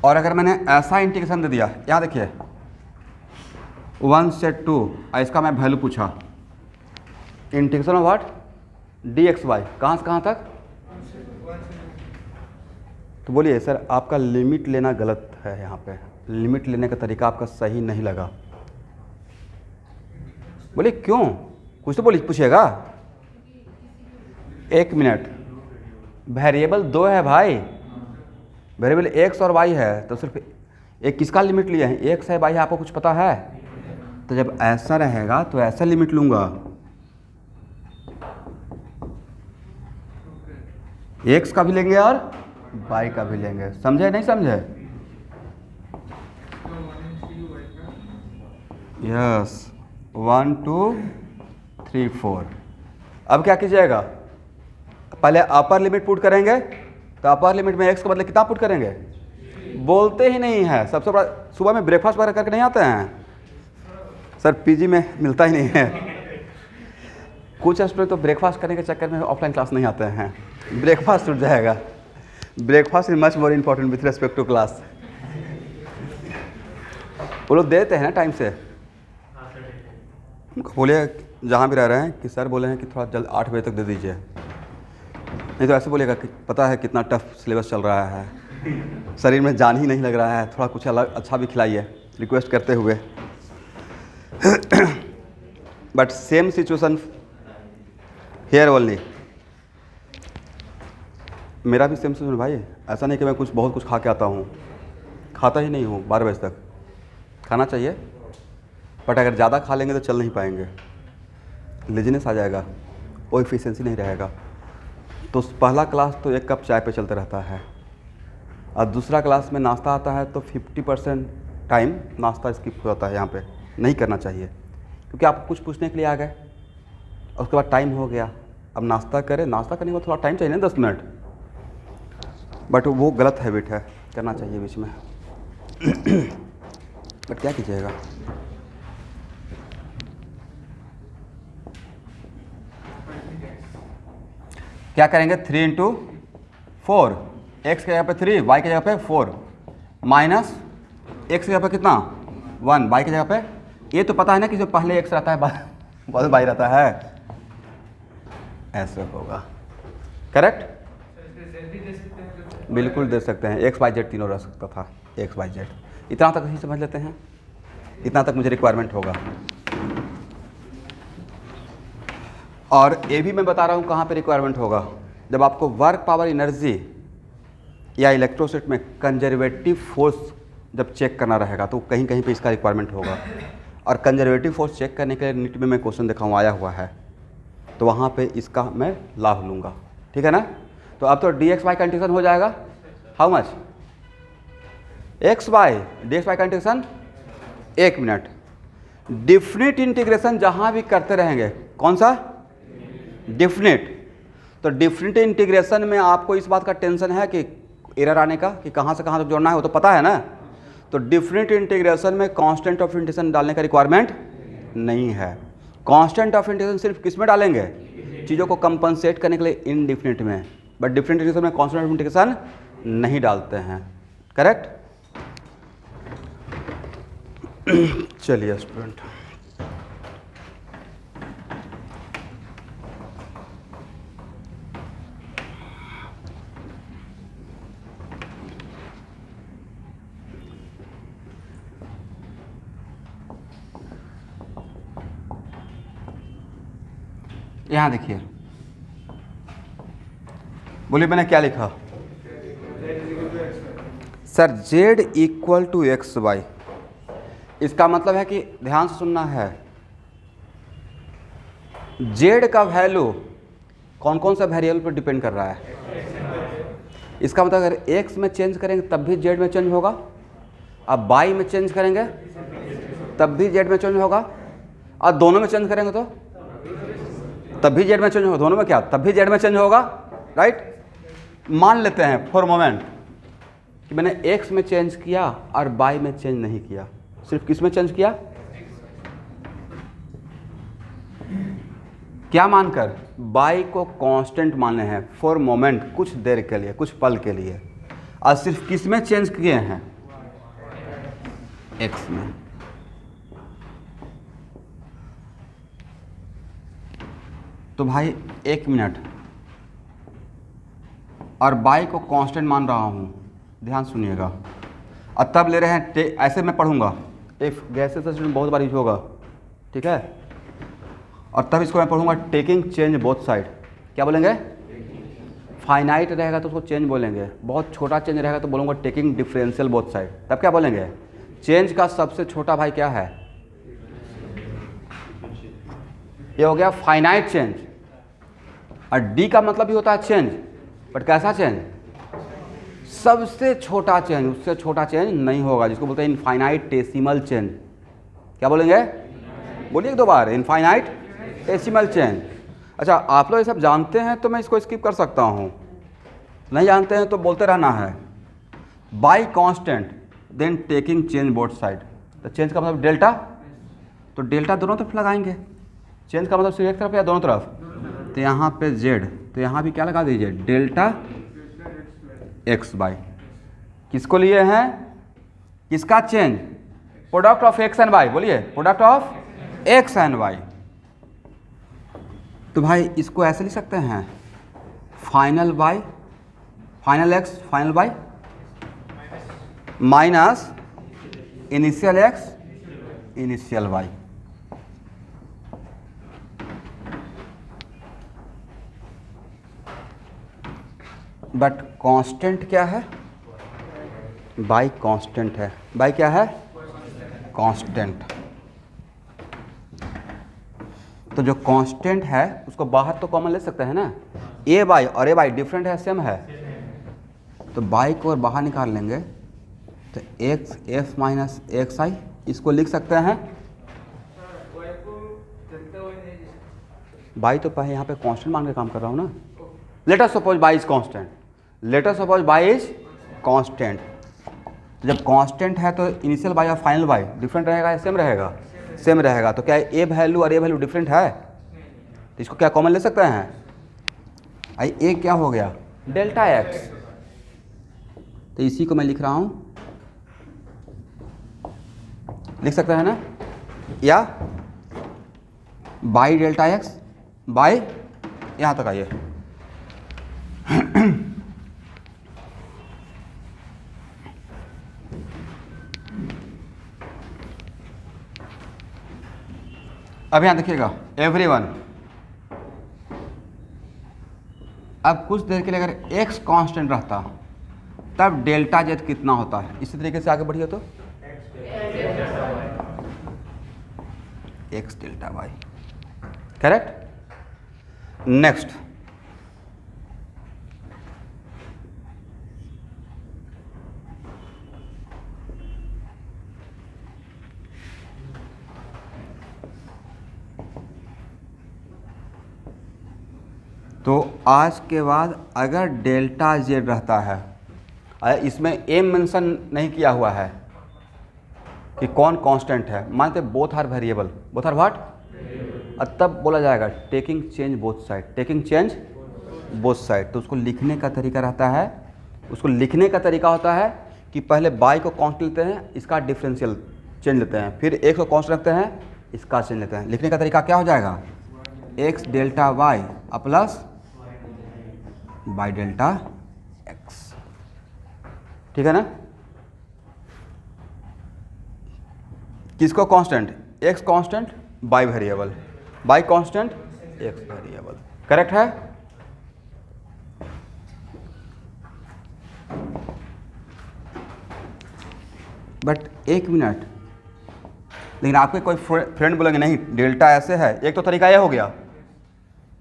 और अगर मैंने ऐसा इंटीग्रेशन दे दिया, यहाँ देखिए 1 से 2, इसका मैं वैल्यू पूछा, integration of what? D X Y, कहाँ से कहाँ तक? तो बोलिए सर आपका लिमिट लेना गलत है, यहाँ पे लिमिट लेने का तरीका आपका सही नहीं लगा। बोलिए क्यों? कुछ तो बोलिए, पूछिएगा। 1 मिनट, वेरिएबल 2 है भाई, वेरिएबल एक्स और वाई है, तो सिर्फ एक किसका लिमिट लिया है? एक्स है, वाई है, आपको कुछ पता है? तो जब ऐसा रहेगा तो ऐसा लिमिट लूँगा, एक्स का भी लेंगे और वाई का भी लेंगे, समझे नहीं समझे? यस, 1 2 3 4। अब क्या कीजिएगा? पहले अपर लिमिट पुट करेंगे, तो अपर लिमिट में एक्स के बदले कितना पुट करेंगे? बोलते ही नहीं है। सबसे बड़ा, सुबह में ब्रेकफास्ट वगैरह करके नहीं आते हैं सर? पीजी में मिलता ही नहीं है। कुछ स्टूडेंट तो ब्रेकफास्ट करने के चक्कर में ऑफलाइन क्लास नहीं आते हैं। ब्रेकफास्ट छूट जाएगा। Breakfast is much more important with respect to class. वो लोग देते हैं ना टाइम से। उनको बोलिए जहाँ भी रह रहे हैं कि सर बोले हैं कि थोड़ा जल्द 8 बजे तक दे दीजिए, नहीं तो ऐसे बोलेगा कि पता है कितना टफ सिलेबस चल रहा है, शरीर में जान ही नहीं लग रहा है, थोड़ा कुछ अलग अच्छा भी खिलाइए, रिक्वेस्ट करते हुए। But same situation here only. मेरा भी सेम सिचुएशन भाई। ऐसा नहीं कि मैं बहुत कुछ खा के आता हूँ, खाता ही नहीं हूँ 12 बजे तक। खाना चाहिए, बट अगर ज़्यादा खा लेंगे तो चल नहीं पाएंगे, लेजीनेस आ जाएगा, वो एफिशिएंसी नहीं रहेगा। तो पहला क्लास तो 1 कप चाय पे चलता रहता है, और दूसरा क्लास में नाश्ता आता है तो 50% टाइम नाश्ता स्किप हो जाता है। यहाँ पे नहीं करना चाहिए, क्योंकि आप कुछ पूछने के लिए आ गए, उसके बाद टाइम हो गया, अब नाश्ता करें, नाश्ता करने के बाद थोड़ा टाइम चाहिए ना, 10 मिनट। बट वो गलत हैबिट है, करना चाहिए बीच में। बट क्या कीजिएगा। क्या करेंगे, 3 × 4, एक्स के जगह पे 3, वाई की जगह पे 4, माइनस एक्स की जगह पे कितना 1, वाई की जगह पे। ये तो पता है ना कि जो पहले एक्स रहता है बाद वाई रहता है, ऐसे होगा। करेक्ट, बिल्कुल दे सकते हैं। एक्स वाई जेड तीनों रह सकता था, एक्स वाई जेड। इतना तक ही समझ लेते हैं, इतना तक मुझे रिक्वायरमेंट होगा। और ये भी मैं बता रहा हूँ कहाँ पे रिक्वायरमेंट होगा, जब आपको वर्क पावर एनर्जी या इलेक्ट्रोस्टैट में कंजर्वेटिव फोर्स जब चेक करना रहेगा, तो कहीं कहीं पे इसका रिक्वायरमेंट होगा। और कंजर्वेटिव फोर्स चेक करने के लिए नीट में मैं क्वेश्चन देखा हूँ, आया हुआ है, तो वहाँ पे इसका मैं लाभ लूँगा। ठीक है ना। तो अब तो डी एक्स वाई कंडीशन हो जाएगा, how much, X Y D X Y condition. 1 minute, definite integration जहाँ भी करते रहेंगे, कौन सा, डिफिनिट। तो डिफिनिट इंटीग्रेशन में आपको इस बात का टेंशन है कि एरर आने का, कि कहाँ से कहाँ तक जोड़ना है, वो तो पता है ना। तो डिफिनिट इंटीग्रेशन में कांस्टेंट ऑफ इंटीग्रेशन डालने का रिक्वायरमेंट नहीं है। कांस्टेंट ऑफ इंटीग्रेशन सिर्फ किस में डालेंगे, चीज़ों को कंपनसेट करने के लिए इनडिफिनिट में, बट डिफिनिट इंटीग्रेशन में कांस्टेंट ऑफ इंटीग्रेशन नहीं डालते हैं। करेक्ट। चलिए स्टूडेंट, यहाँ देखिए, बोलिए मैंने क्या लिखा sir, z equal to X Y. इसका मतलब है कि ध्यान से सुनना है, z का वैल्यू कौन कौन सा वेरिएबल पर डिपेंड कर रहा है। इसका मतलब अगर x में चेंज करेंगे तब भी z में चेंज होगा, अब y में चेंज करेंगे तब भी z में चेंज होगा, और दोनों में चेंज करेंगे तो तब भी z में चेंज होगा। दोनों में क्या, तब भी z में चेंज होगा, राइट। मान लेते हैं फॉर मोमेंट कि मैंने x में चेंज किया और y में चेंज नहीं किया, सिर्फ किस में चेंज किया, क्या मानकर, y को कांस्टेंट माने हैं फॉर मोमेंट, कुछ देर के लिए, कुछ पल के लिए, और सिर्फ किस में चेंज किए हैं, x में। तो भाई 1 मिनट, और y को कांस्टेंट मान रहा हूँ, ध्यान सुनिएगा, और तब ले रहे हैं, ऐसे मैं पढ़ूंगा, इफ गैसेस बहुत बार यूज होगा, ठीक है। और तब इसको मैं पढ़ूंगा टेकिंग चेंज बोथ साइड। क्या बोलेंगे, फाइनाइट रहेगा तो उसको चेंज बोलेंगे, बहुत छोटा चेंज रहेगा तो बोलूँगा टेकिंग डिफरेंशियल बोथ साइड। तब क्या बोलेंगे, चेंज का सबसे छोटा भाई क्या है, ये हो गया फाइनाइट चेंज। और डी का मतलब भी होता है चेंज, बट कैसा चेंज, सबसे छोटा चेंज, उससे छोटा चेंज नहीं होगा, जिसको बोलते हैं इनफाइनाइटेसिमल चेंज। क्या बोलेंगे, बोलिए 2 बार, इनफाइनाइटेसिमल चेंज। अच्छा, आप लोग ये सब जानते हैं तो मैं इसको स्किप कर सकता हूँ, नहीं जानते हैं तो बोलते रहना है। Y constant then taking change both side. तो चेंज का मतलब डेल्टा, तो डेल्टा दोनों तरफ लगाएंगे। चेंज का मतलब सिर्फ एक तरफ या दोनों तरफ, तो यहाँ पे z, तो यहाँ भी क्या लगा दीजिए डेल्टा एक्स वाई। किसको लिए हैं? किसका change? Product of x and y, बोलिए product of x and y. तो भाई इसको ऐसे लिख सकते हैं final y, final x final y minus initial x initial y. But constant क्या है? बाई कांस्टेंट है। बाई क्या है? कांस्टेंट। तो जो कांस्टेंट है उसको बाहर तो कॉमन ले सकते हैं ना, ए बाई और ए बाई डिफरेंट है सेम है, तो बाई को और बाहर निकाल लेंगे तो एक्स एफ माइनस एक्स आई, इसको लिख सकते हैं बाई। तो पहले यहाँ पे कांस्टेंट मान के काम कर रहा हूँ ना। Let us suppose by is constant, let us suppose by is constant. जब कांस्टेंट है तो इनिशियल बाई और फाइनल बाई डिफरेंट रहेगा या सेम रहेगा? सेम रहेगा। तो क्या ए वैल्यू और ए वैल्यू डिफरेंट है? तो इसको क्या कॉमन ले सकते हैं? आई ए क्या हो गया? Delta x. तो इसी को मैं लिख रहा हूँ, लिख सकते हैं ना, या बाई डेल्टा एक्स बाई, यहाँ तक आइए अब यहाँ देखिएगा एवरीवन। अब कुछ देर के लिए अगर x कांस्टेंट रहता तब डेल्टा जेड कितना होता है? इसी तरीके से आगे बढ़िए तो x delta Y, correct. Next तो आज के बाद अगर डेल्टा जेड रहता है, इसमें एम मेंशन नहीं किया हुआ है कि कौन कांस्टेंट है, मानते both are variable, both are what, और तब बोला जाएगा taking change both side, taking change both side. तो उसको लिखने का तरीका रहता है, उसको लिखने का तरीका होता है कि पहले बाई को कांस्टेंट लेते हैं, इसका डिफरेंशियल चेंज लेते हैं, फिर एक्स को कांस्टेंट रखते हैं, इसका चेंज लेते हैं। लिखने का तरीका क्या हो जाएगा? X delta Y plus Y delta X, ठीक है ना। किसको constant? X constant Y variable, Y constant X variable, correct है। बट एक मिनट, लेकिन आपके कोई फ्रेंड बोलेंगे नहीं डेल्टा ऐसे है, एक तो तरीका यह हो गया,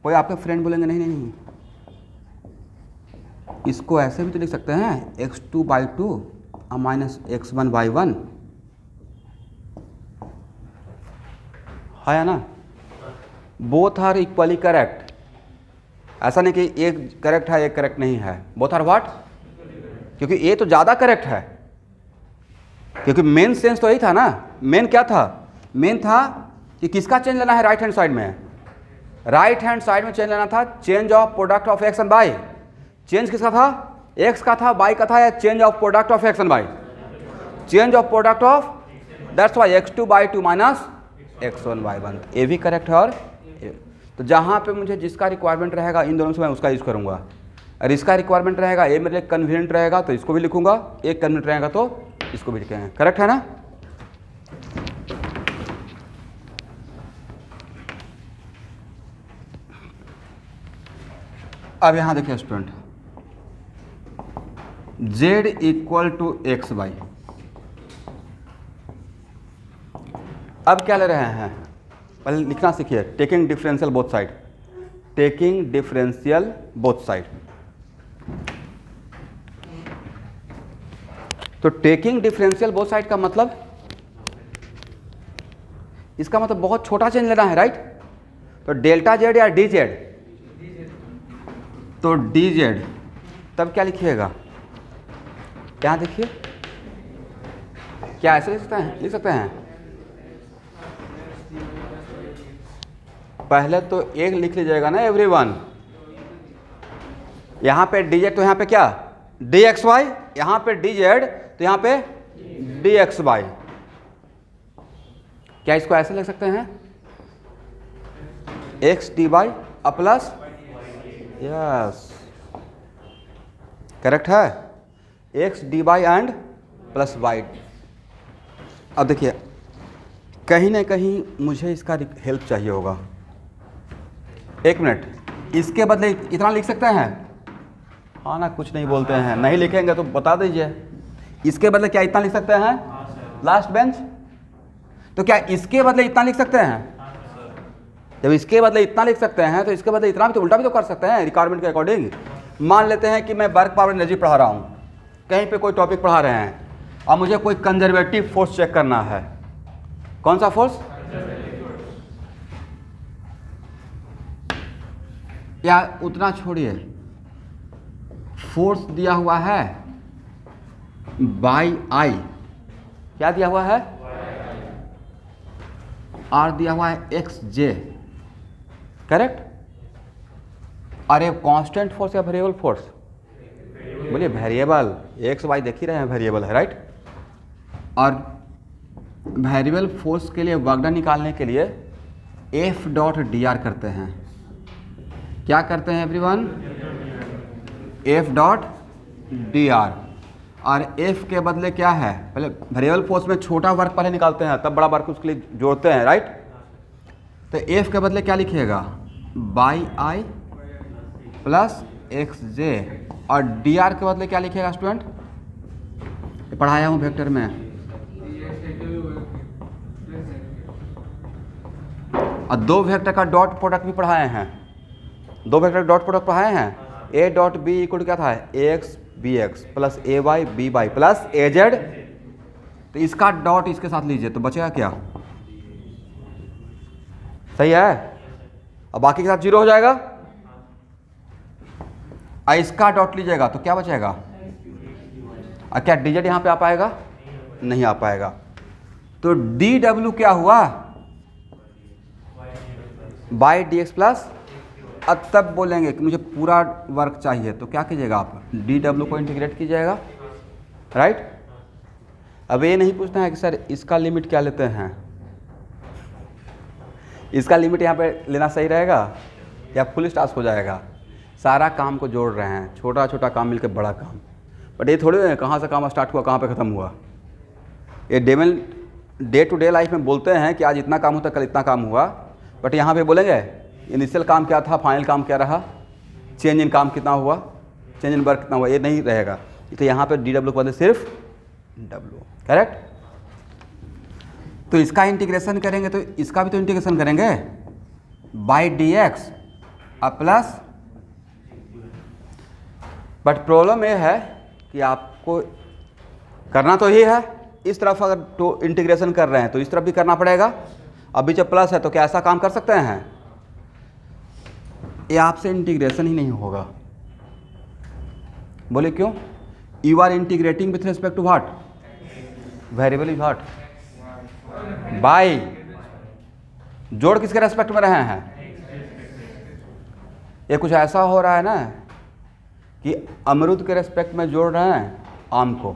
कोई आपके फ्रेंड बोलेंगे नहीं नहीं नहीं, इसको ऐसे भी तो लिख सकते हैं x2 by 2 minus x1 by 1, है ना। बोथ आर इक्वली करेक्ट, ऐसा नहीं कि एक करेक्ट है एक करेक्ट नहीं है, बोथ आर व्हाट, क्योंकि ये तो ज़्यादा करेक्ट है, क्योंकि मेन सेंस तो यही था ना। मेन क्या था? मेन था कि किसका चेंज लेना है राइट हैंड साइड में, राइट हैंड साइड में चेंज लेना था, change of product of x and by. Change किसका था? एक्स का था, बाई का था, या change of product of x and by? Change of product of, that's why x2 by 2 minus x1 by 1, ये भी करेक्ट है। और तो जहाँ पे मुझे जिसका रिक्वायरमेंट रहेगा इन दोनों से मैं उसका यूज़ करूँगा, और इसका रिक्वायरमेंट रहेगा ये मेरे लिए कन्वीनियंट रहेगा तो इसको भी लिखूंगा, एक कन्वीनियंट रहेगा तो इसको भी लिखेंगे, करेक्ट है ना। अब यहाँ देखिए student, z equal to X Y. अब क्या ले रहे हैं? पहले लिखना सीखिए, taking differential both side, taking differential both side. तो टेकिंग डिफरेंशियल बोथ साइड का मतलब, इसका मतलब बहुत छोटा चेंज लेना है, राइट। तो डेल्टा जेड या डी जेड, तो डी जेड, तब क्या लिखिएगा? क्या देखिए, क्या ऐसे लिख सकते हैं? लिख सकते हैं पहले तो एक लिख लीजिएगा ना एवरीवन। यहाँ पे dz तो यहाँ पे क्या dxy, यहाँ पे dz तो यहाँ पे dxy। क्या इसको ऐसे लिख सकते हैं x dy plus, yes correct है, x dy and plus y। अब देखिए कहीं ना कहीं मुझे इसका हेल्प चाहिए होगा। एक मिनट, इसके बदले इतना लिख सकते हैं? हाँ ना, कुछ नहीं बोलते हैं, नहीं लिखेंगे तो बता दीजिए। इसके बदले क्या इतना लिख सकते हैं? Last bench. तो क्या इसके बदले इतना लिख सकते हैं? जब इसके बदले इतना लिख सकते हैं तो इसके बदले इतना भी तो उल्टा भी तो कर सकते हैं रिक्वायरमेंट के अकॉर्डिंग। मान लेते हैं कि मैं वर्क पावर एनर्जी पढ़ा रहा हूँ, कहीं पे कोई टॉपिक पढ़ा रहे हैं और मुझे कोई कंजर्वेटिव फोर्स चेक करना है। कौन सा फोर्स? या उतना छोड़िए, फोर्स दिया हुआ है बाई आई, क्या दिया हुआ है? आर दिया हुआ है एक्स जे, करेक्ट। और ये कांस्टेंट फोर्स या वेरिएबल फोर्स? बोलिए वेरिएबल, एक्स वाई देख ही रहे हैं, वेरिएबल है, राइट। और वेरिएबल फोर्स के लिए वर्क डन निकालने के लिए एफ डॉट डी आर करते हैं। क्या करते हैं everyone? F dot D R. और एफ के बदले क्या है? पहले वेरिएबल फोर्स में छोटा वर्क पहले निकालते हैं, तब बड़ा वर्क उसके लिए जोड़ते हैं, राइट। तो एफ के बदले क्या लिखिएगा? बाई आई प्लस एक्स जे। और डी आर के बदले क्या लिखिएगा स्टूडेंट? पढ़ाया हूँ वेक्टर में। और दो वेक्टर का डॉट प्रोडक्ट भी पढ़ाए हैं, दो वेक्टर डॉट प्रोडक्ट पढ़ाए हैं। ए डॉट बी इक्वल क्या था? ए एक्स बी एक्स प्लस ए वाई बी वाई प्लस ए जेड। तो इसका डॉट इसके साथ लीजिए तो बचेगा क्या? सही है। अब बाकी के साथ जीरो हो जाएगा। और इसका डॉट लीजिएगा तो क्या बचेगा? और क्या डी जेड यहाँ पे आ पाएगा? नहीं आ पाएगा। तो डी डब्ल्यू क्या हुआ? By d x plus. अब तब बोलेंगे कि मुझे पूरा वर्क चाहिए तो क्या कीजिएगा आप? डी डब्ल्यू को इंटीग्रेट कीजिएगा, राइट। अब ये नहीं पूछना है कि सर इसका लिमिट क्या लेते हैं, इसका लिमिट यहाँ पे लेना सही रहेगा या फुल टास्क हो जाएगा? सारा काम को जोड़ रहे हैं, छोटा छोटा काम मिलकर बड़ा काम। बट ये थोड़ी है कहाँ से काम स्टार्ट हुआ कहाँ पे ख़त्म हुआ। ये डे टू डे लाइफ में बोलते हैं कि आज इतना काम होता कल इतना काम हुआ, बट यहाँ पे बोलेंगे इनिशियल काम क्या था, फाइनल काम क्या रहा, चेंज इन काम कितना हुआ, चेंज इन वर्क कितना हुआ, ये नहीं रहेगा। तो यहाँ पे डी डब्ल्यू के बदले सिर्फ डब्ल्यू, करेक्ट। तो इसका इंटीग्रेशन करेंगे तो इसका भी तो इंटीग्रेशन करेंगे by d x plus. But problem ये है कि आपको करना तो ही है, इस तरफ अगर तो इंटीग्रेशन कर रहे हैं तो इस तरफ भी करना पड़ेगा। अभी जब प्लस है तो क्या ऐसा काम कर सकते हैं? ये आपसे इंटीग्रेशन ही नहीं होगा। बोले क्यों? You are integrating with respect to what? Variable is what? Y. जोड़ किसके रेस्पेक्ट में रहे हैं? ये कुछ ऐसा हो रहा है ना कि अमरूद के रेस्पेक्ट में जोड़ रहे हैं आम को,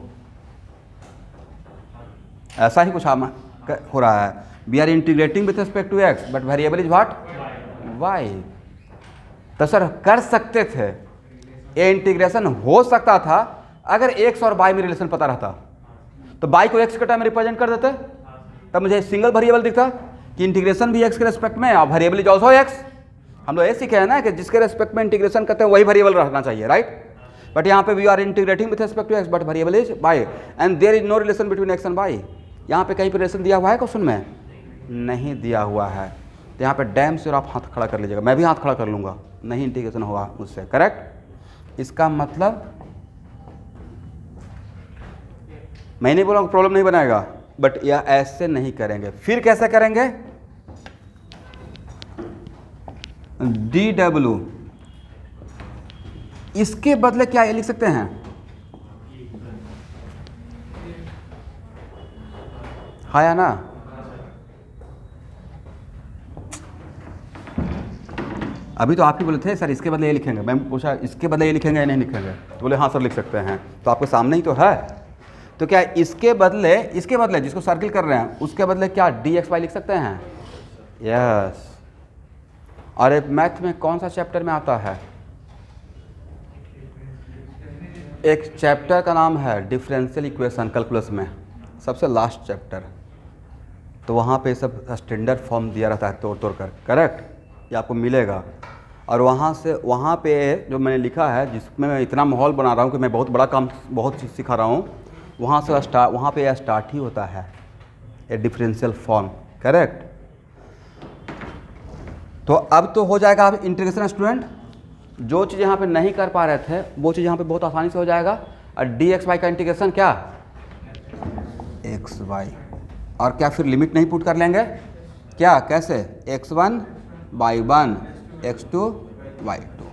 ऐसा ही कुछ हो रहा है। We are integrating with respect to X but variable is what? Y. तो सर कर सकते थे, ये इंटीग्रेशन हो सकता था अगर एक्स और वाई में रिलेशन पता रहता। तो वाई को एक्स के टर्म में रिप्रेजेंट कर देते, तब मुझे सिंगल वेरिएबल दिखता कि इंटीग्रेशन भी एक्स के रेस्पेक्ट में और वेरिएबल इज ऑल्सो एक्स। हम लोग ये सीखे हैं ना कि जिसके रेस्पेक्ट में इंटीग्रेशन करते हैं वही वेरिएबल रहना चाहिए, राइट। बट यहाँ पे we are integrating with respect to X but variable is Y and there is no relation between X and Y. यहाँ पे कहीं पर रिलेशन दिया हुआ है क्वेश्चन में? नहीं दिया हुआ है। तो यहाँ पे डैम से और आप हाथ खड़ा कर लीजिएगा, मैं भी हाथ खड़ा कर लूँगा, नहीं इंटीग्रेशन हुआ मुझसे, करेक्ट। इसका मतलब मैं नहीं बोल रहा हूँ प्रॉब्लम नहीं बनाएगा, बट यह ऐसे नहीं करेंगे। फिर कैसे करेंगे? डी डब्ल्यू, इसके बदले क्या ये लिख सकते हैं? हाँ या ना? अभी तो आप ही बोले थे सर इसके बदले ये लिखेंगे, मैंने पूछा इसके बदले ये लिखेंगे या नहीं लिखेंगे, तो बोले हाँ सर लिख सकते हैं। तो आपके सामने ही तो है। तो क्या इसके बदले जिसको सर्किल कर रहे हैं उसके बदले क्या dxy लिख सकते हैं? यस। और एक मैथ में कौन सा चैप्टर में आता है? एक चैप्टर का नाम है डिफरेंशियल इक्वेशन कैलकुलस में, सबसे लास्ट चैप्टर। तो वहाँ पे सब स्टैंडर्ड फॉर्म दिया रहता है तोड़ कर, करेक्ट? ये आपको मिलेगा। और वहाँ पे जो मैंने लिखा है, जिसमें मैं इतना माहौल बना रहा हूँ कि मैं बहुत बड़ा काम, बहुत चीज़ सिखा रहा हूँ, वहाँ पे स्टार्ट ही होता है ए डिफरेंशियल फॉर्म, करेक्ट? तो अब तो हो जाएगा आप इंटीग्रेशन स्टूडेंट। जो चीज़ यहाँ पे नहीं कर पा रहे थे वो चीज़ यहाँ पे बहुत आसानी से हो जाएगा। और dxy का इंटीग्रेशन क्या? xy। और क्या फिर लिमिट नहीं पुट कर लेंगे क्या? कैसे? x1 y1 x2 y2।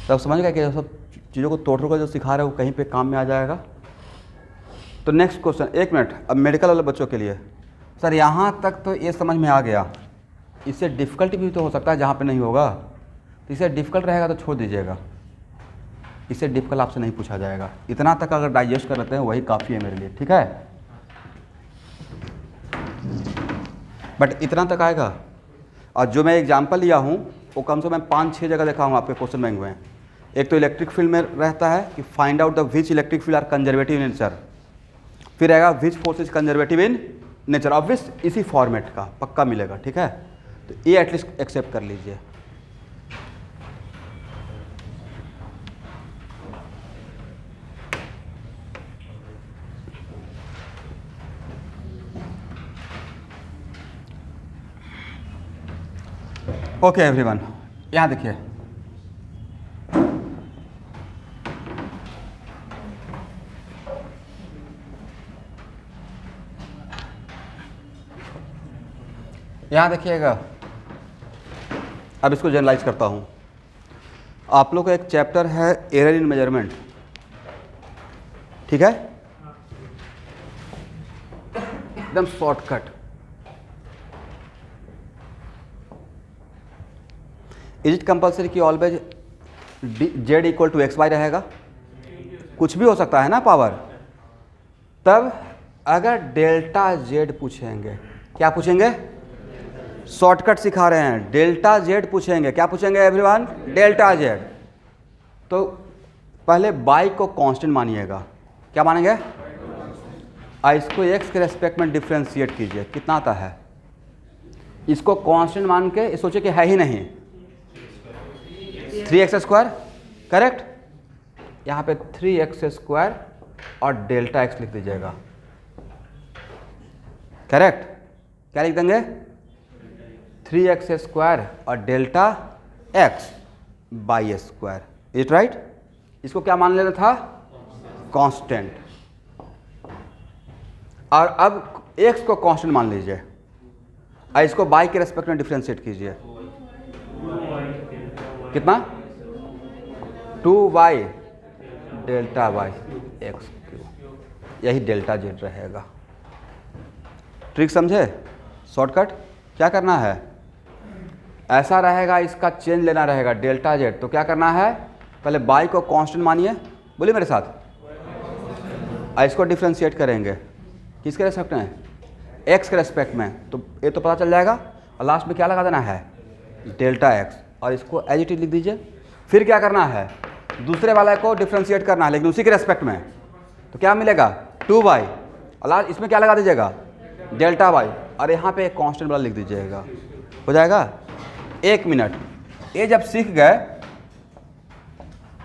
तब समझ गए कि सब चीज़ों को तोड़ कर जो सिखा रहे हो कहीं पे काम में आ जाएगा। तो नेक्स्ट क्वेश्चन, 1 मिनट, अब मेडिकल वाले बच्चों के लिए। सर यहाँ तक तो ये समझ में आ गया, इससे डिफ़िकल्ट भी तो हो सकता है जहाँ पे नहीं होगा। तो इससे डिफ़िकल्ट रहेगा तो छोड़ दीजिएगा, इससे डिफ़िकल्ट आपसे नहीं पूछा जाएगा। इतना तक अगर डाइजेस्ट कर लेते हैं वही काफ़ी है मेरे लिए, ठीक है? बट इतना तक आएगा। और जो मैं एग्जाम्पल लिया हूँ वो कम से कम 5-6 जगह देखा हूँ आपके क्वेश्चन बैंक में। एक तो इलेक्ट्रिक फील्ड में रहता है कि find out the which electric field are conservative in nature, फिर आएगा which force is conservative in nature. Obvious इसी फॉर्मेट का पक्का मिलेगा, ठीक है? तो ये एटलीस्ट एक्सेप्ट कर लीजिए। ओके एवरीवन, यहाँ देखिए, यहाँ देखिएगा। अब इसको जनरलाइज करता हूँ। आप लोग का एक चैप्टर है एरर इन मेजरमेंट, ठीक है? एकदम शॉर्टकट। इज इट कंपल्सरी कि always Z equal to X Y रहेगा? कुछ भी हो सकता है ना पावर। तब अगर डेल्टा जेड पूछेंगे, क्या पूछेंगे? शॉर्टकट सिखा रहे हैं, डेल्टा जेड पूछेंगे। क्या पूछेंगे एवरीवन? Delta Z. तो पहले बाई को कांस्टेंट मानिएगा। क्या मानेंगे? इसको एक्स के रेस्पेक्ट में डिफ्रेंशिएट कीजिए, कितना आता है? इसको कांस्टेंट मान के सोचिए कि है ही नहीं, 3x², करेक्ट? यहाँ पे 3x² और डेल्टा x लिख दीजिएगा, करेक्ट? क्या लिख देंगे? 3x² और delta x by square, it right? इसको क्या मान लेना था? कांस्टेंट। और अब x को कांस्टेंट मान लीजिए और इसको बाई के रेस्पेक्ट में डिफरेंशिएट कीजिए। कितना? 2y डेल्टा y x³, यही डेल्टा जेड रहेगा। ट्रिक समझे? शॉर्टकट क्या करना है? ऐसा रहेगा, इसका चेंज लेना रहेगा डेल्टा जेड। तो क्या करना है? पहले बाई को कांस्टेंट मानिए, बोलिए मेरे साथ, और इसको डिफरेंशिएट करेंगे किसके रेस्पेक्ट में? एक्स के रेस्पेक्ट में। तो ये तो पता चल जाएगा। और लास्ट में क्या लगा देना है? डेल्टा एक्स, और इसको एज इट इज लिख दीजिए। फिर क्या करना है? दूसरे वाला को डिफरेंशिएट करना है लेकिन उसी के रेस्पेक्ट में। तो क्या मिलेगा? 2y, और लास्ट इसमें क्या लगा दीजिएगा? डेल्टा y, और यहाँ पे एक कांस्टेंट वाला लिख दीजिएगा। हो जाएगा? 1 मिनट। ये जब सीख गए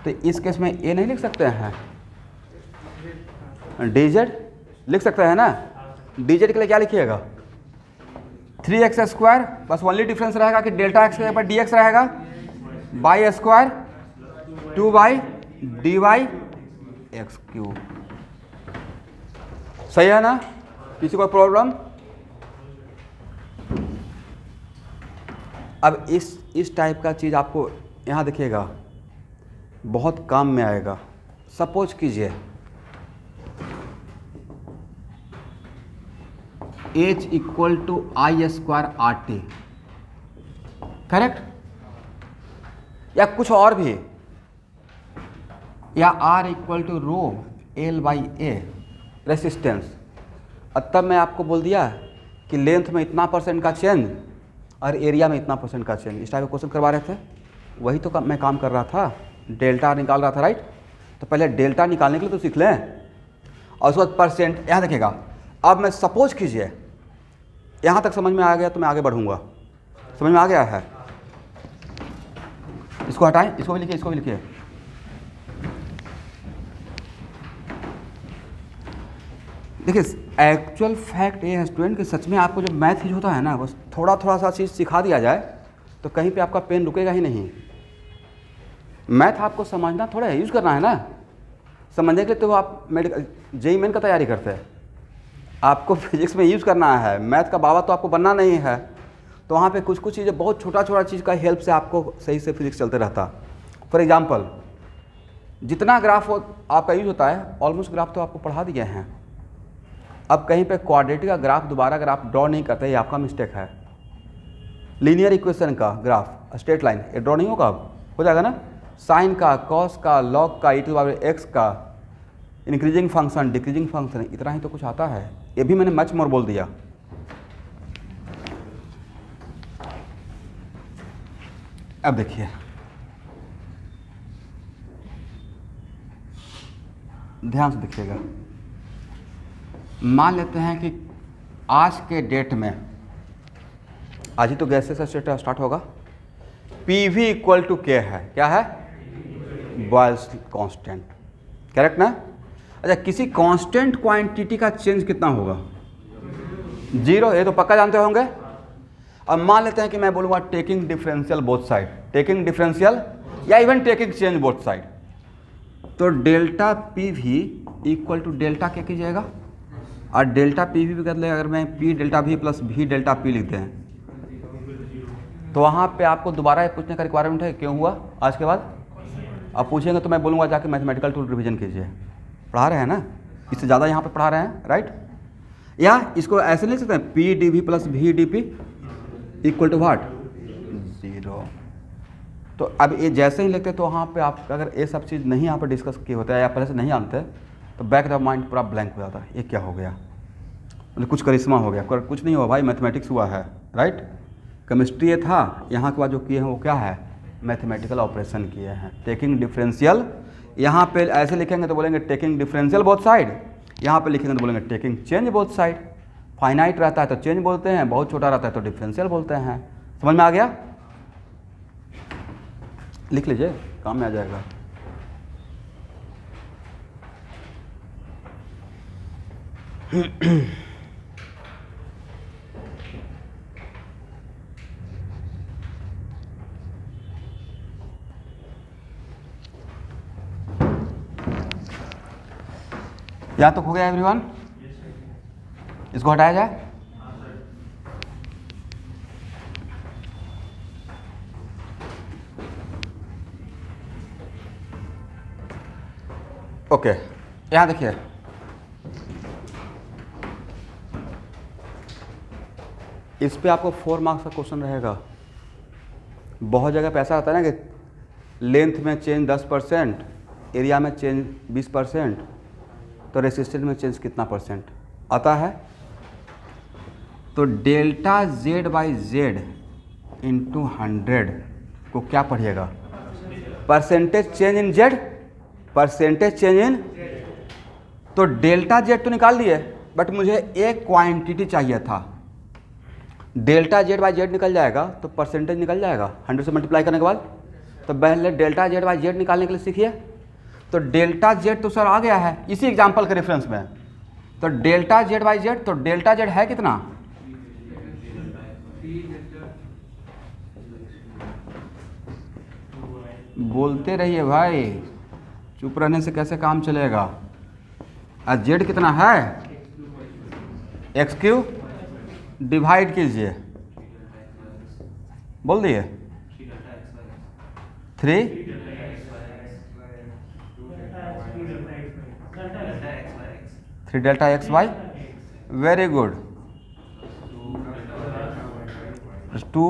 तो इस केस में ये नहीं लिख सकते हैं, dz लिख सकते हैं ना? dz के लिए क्या लिखिएगा? 3x², बस ओनली डिफरेंस रहेगा कि डेल्टा x के ऊपर dx रहेगा, by square 2y dy x³। सही है ना? किसी को प्रॉब्लम? अब इस टाइप का चीज़ आपको यहाँ देखिएगा बहुत काम में आएगा। सपोज कीजिए H equal to I square R T, correct? या कुछ और भी, या R equal to rho L by A resistance. अब तब मैं आपको बोल दिया कि लेंथ में इतना % का चेंज और एरिया में इतना % का चेंज, इस टाइप का क्वेश्चन करवा रहे थे। वही तो मैं काम कर रहा था, डेल्टा निकाल रहा था, राइट? तो पहले डेल्टा निकालने के लिए तो सीख लें, और उसके बाद %। यहाँ देखिएगा, अब मैं सपोज कीजिए यहाँ तक समझ में आ गया तो मैं आगे बढ़ूँगा। समझ में आ गया है? इसको हटाएं, इसको भी लिखिए, इसको भी लिखिए। देखिए, एक्चुअल फैक्ट ये है स्टूडेंट कि सच में आपको जब मैथ यूज होता है ना, बस थोड़ा थोड़ा सा चीज़ सिखा दिया जाए तो कहीं पे आपका पेन रुकेगा ही नहीं। मैथ आपको समझना थोड़ा यूज करना है ना, समझने के लिए तो आप मेडिकल जेईई मेन का तैयारी करते हैं, आपको फिजिक्स में यूज़ करना है। मैथ का बाबा तो आपको बनना नहीं है, तो वहाँ पे कुछ कुछ चीज़ें बहुत छोटा छोटा चीज़ का हेल्प से आपको सही से फिजिक्स चलते रहता। फॉर एग्जांपल, जितना ग्राफ आपका यूज होता है ऑलमोस्ट ग्राफ तो आपको पढ़ा दिए हैं। अब कहीं पे क्वाड्रेटिक का ग्राफ दोबारा अगर आप ड्रॉ नहीं करते, ये आपका मिस्टेक है। लीनियर इक्वेशन का ग्राफ स्ट्रेट लाइन ये ड्रॉ नहीं होगा, अब हो जाएगा ना। साइन का, कॉस का, लॉग का, e⁻x का, इंक्रीजिंग फंक्शन, डिक्रीजिंग फंक्शन, इतना ही तो कुछ आता है। ये भी मैंने मच मोर बोल दिया। अब देखिए, ध्यान से देखिएगा, मान लेते हैं कि आज के डेट में, आज ही तो गैसेस का स्टार्ट होगा, PV इक्वल टू K है। क्या है? बॉयल्स कांस्टेंट, करेक्ट ना? अच्छा, किसी कांस्टेंट क्वांटिटी का चेंज कितना होगा? 0, ये तो पक्का जानते होंगे। अब मान लेते हैं कि मैं बोलूँगा taking differential both side, taking differential या even taking change both side, तो delta PV equal to delta क्या कीजिएगा, और डेल्टा PV भी बदले, अगर मैं P delta V plus V delta P लिखते हैं तो वहाँ पे आपको दोबारा ये पूछने का रिक्वायरमेंट है क्यों हुआ आज के बाद। अब पूछेंगे तो मैं बोलूँगा जाके मैथमेटिकल टूल रिवीजन कीजिए। पढ़ा रहे हैं ना, इससे ज़्यादा यहाँ पे पढ़ा रहे हैं, राइट? या इसको ऐसे लिख सकते हैं, P dV plus V dP equal to what? 0। तो अब ये जैसे ही लिखते तो वहाँ पे आप अगर ये सब चीज़ नहीं यहाँ पर डिस्कस किए होते हैं या पहले से नहीं जानते तो बैक द माइंड पूरा ब्लैंक हो जाता है। ये क्या हो गया, मतलब कुछ करिश्मा हो गया। कुछ नहीं हुआ भाई, मैथमेटिक्स हुआ है, राइट? केमिस्ट्री ये था, यहाँ के बाद जो किए हैं वो क्या है? मैथमेटिकल ऑपरेशन किए हैं। टेकिंग डिफरेंशियल, यहाँ पे ऐसे लिखेंगे तो बोलेंगे टेकिंग डिफरेंशियल बोथ साइड, यहाँ पे लिखेंगे तो बोलेंगे taking change both side. Finite रहता है तो चेंज बोलते हैं, बहुत छोटा रहता है तो डिफरेंशियल बोलते हैं। समझ में आ गया? लिख लीजिए, काम में आ जाएगा। यहाँ तक हो गया एवरीवन? इसको हटाया जाए। ओके, यहाँ देखिए, इस पे आपको 4 मार्क्स का क्वेश्चन रहेगा। बहुत जगह पे ऐसा आता है ना कि लेंथ में चेंज 10%, एरिया में चेंज 20%, तो रेसिस्टेंस में चेंज कितना % आता है? तो delta Z by Z into 100 को क्या पढ़िएगा? परसेंटेज चेंज इन Z, परसेंटेज चेंज इन। तो डेल्टा Z तो निकाल दिए, बट मुझे एक क्वांटिटी चाहिए था। डेल्टा Z बाई Z निकल जाएगा तो परसेंटेज निकल जाएगा 100 से मल्टीप्लाई करने के बाद। तो पहले डेल्टा Z बाई Z निकालने के लिए सीखिए। तो डेल्टा Z तो सर आ गया है इसी एग्जांपल के रेफरेंस में। तो डेल्टा Z बाई Z, तो डेल्टा Z है कितना? बोलते रहिए भाई, चुप रहने से कैसे काम चलेगा। और Z कितना है? x³ डिवाइड कीजिए, बोल दिए 3 delta x Y. Very good, two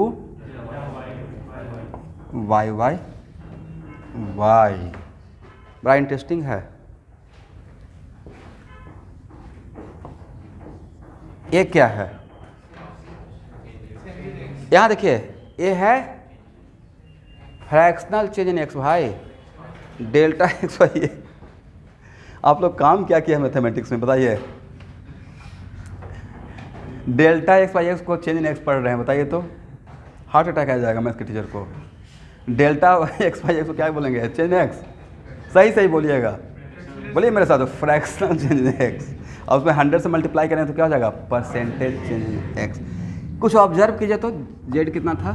Y Y Y. बड़ा इंटरेस्टिंग है। ये क्या है? यहाँ देखिए, ये है फ्रैक्शनल चेंज इन एक्स भाई, डेल्टा एक्स वाई। आप लोग काम क्या किया मैथमेटिक्स में बताइए? डेल्टा एक्स वाई एक्स को चेंज इन एक्स पढ़ रहे हैं, बताइए तो हार्ट अटैक आ जाएगा मैथ के टीचर को। डेल्टा एक्स वाई एक्स को क्या बोलेंगे? Change in x. सही सही बोलिएगा, बोलिए मेरे साथ, फ्रैक्शनल चेंज इन एक्स, और उसमें 100 से मल्टीप्लाई करें तो क्या हो जाएगा? Percentage change in x. कुछ ऑब्जर्व कीजिए तो, जेड कितना था?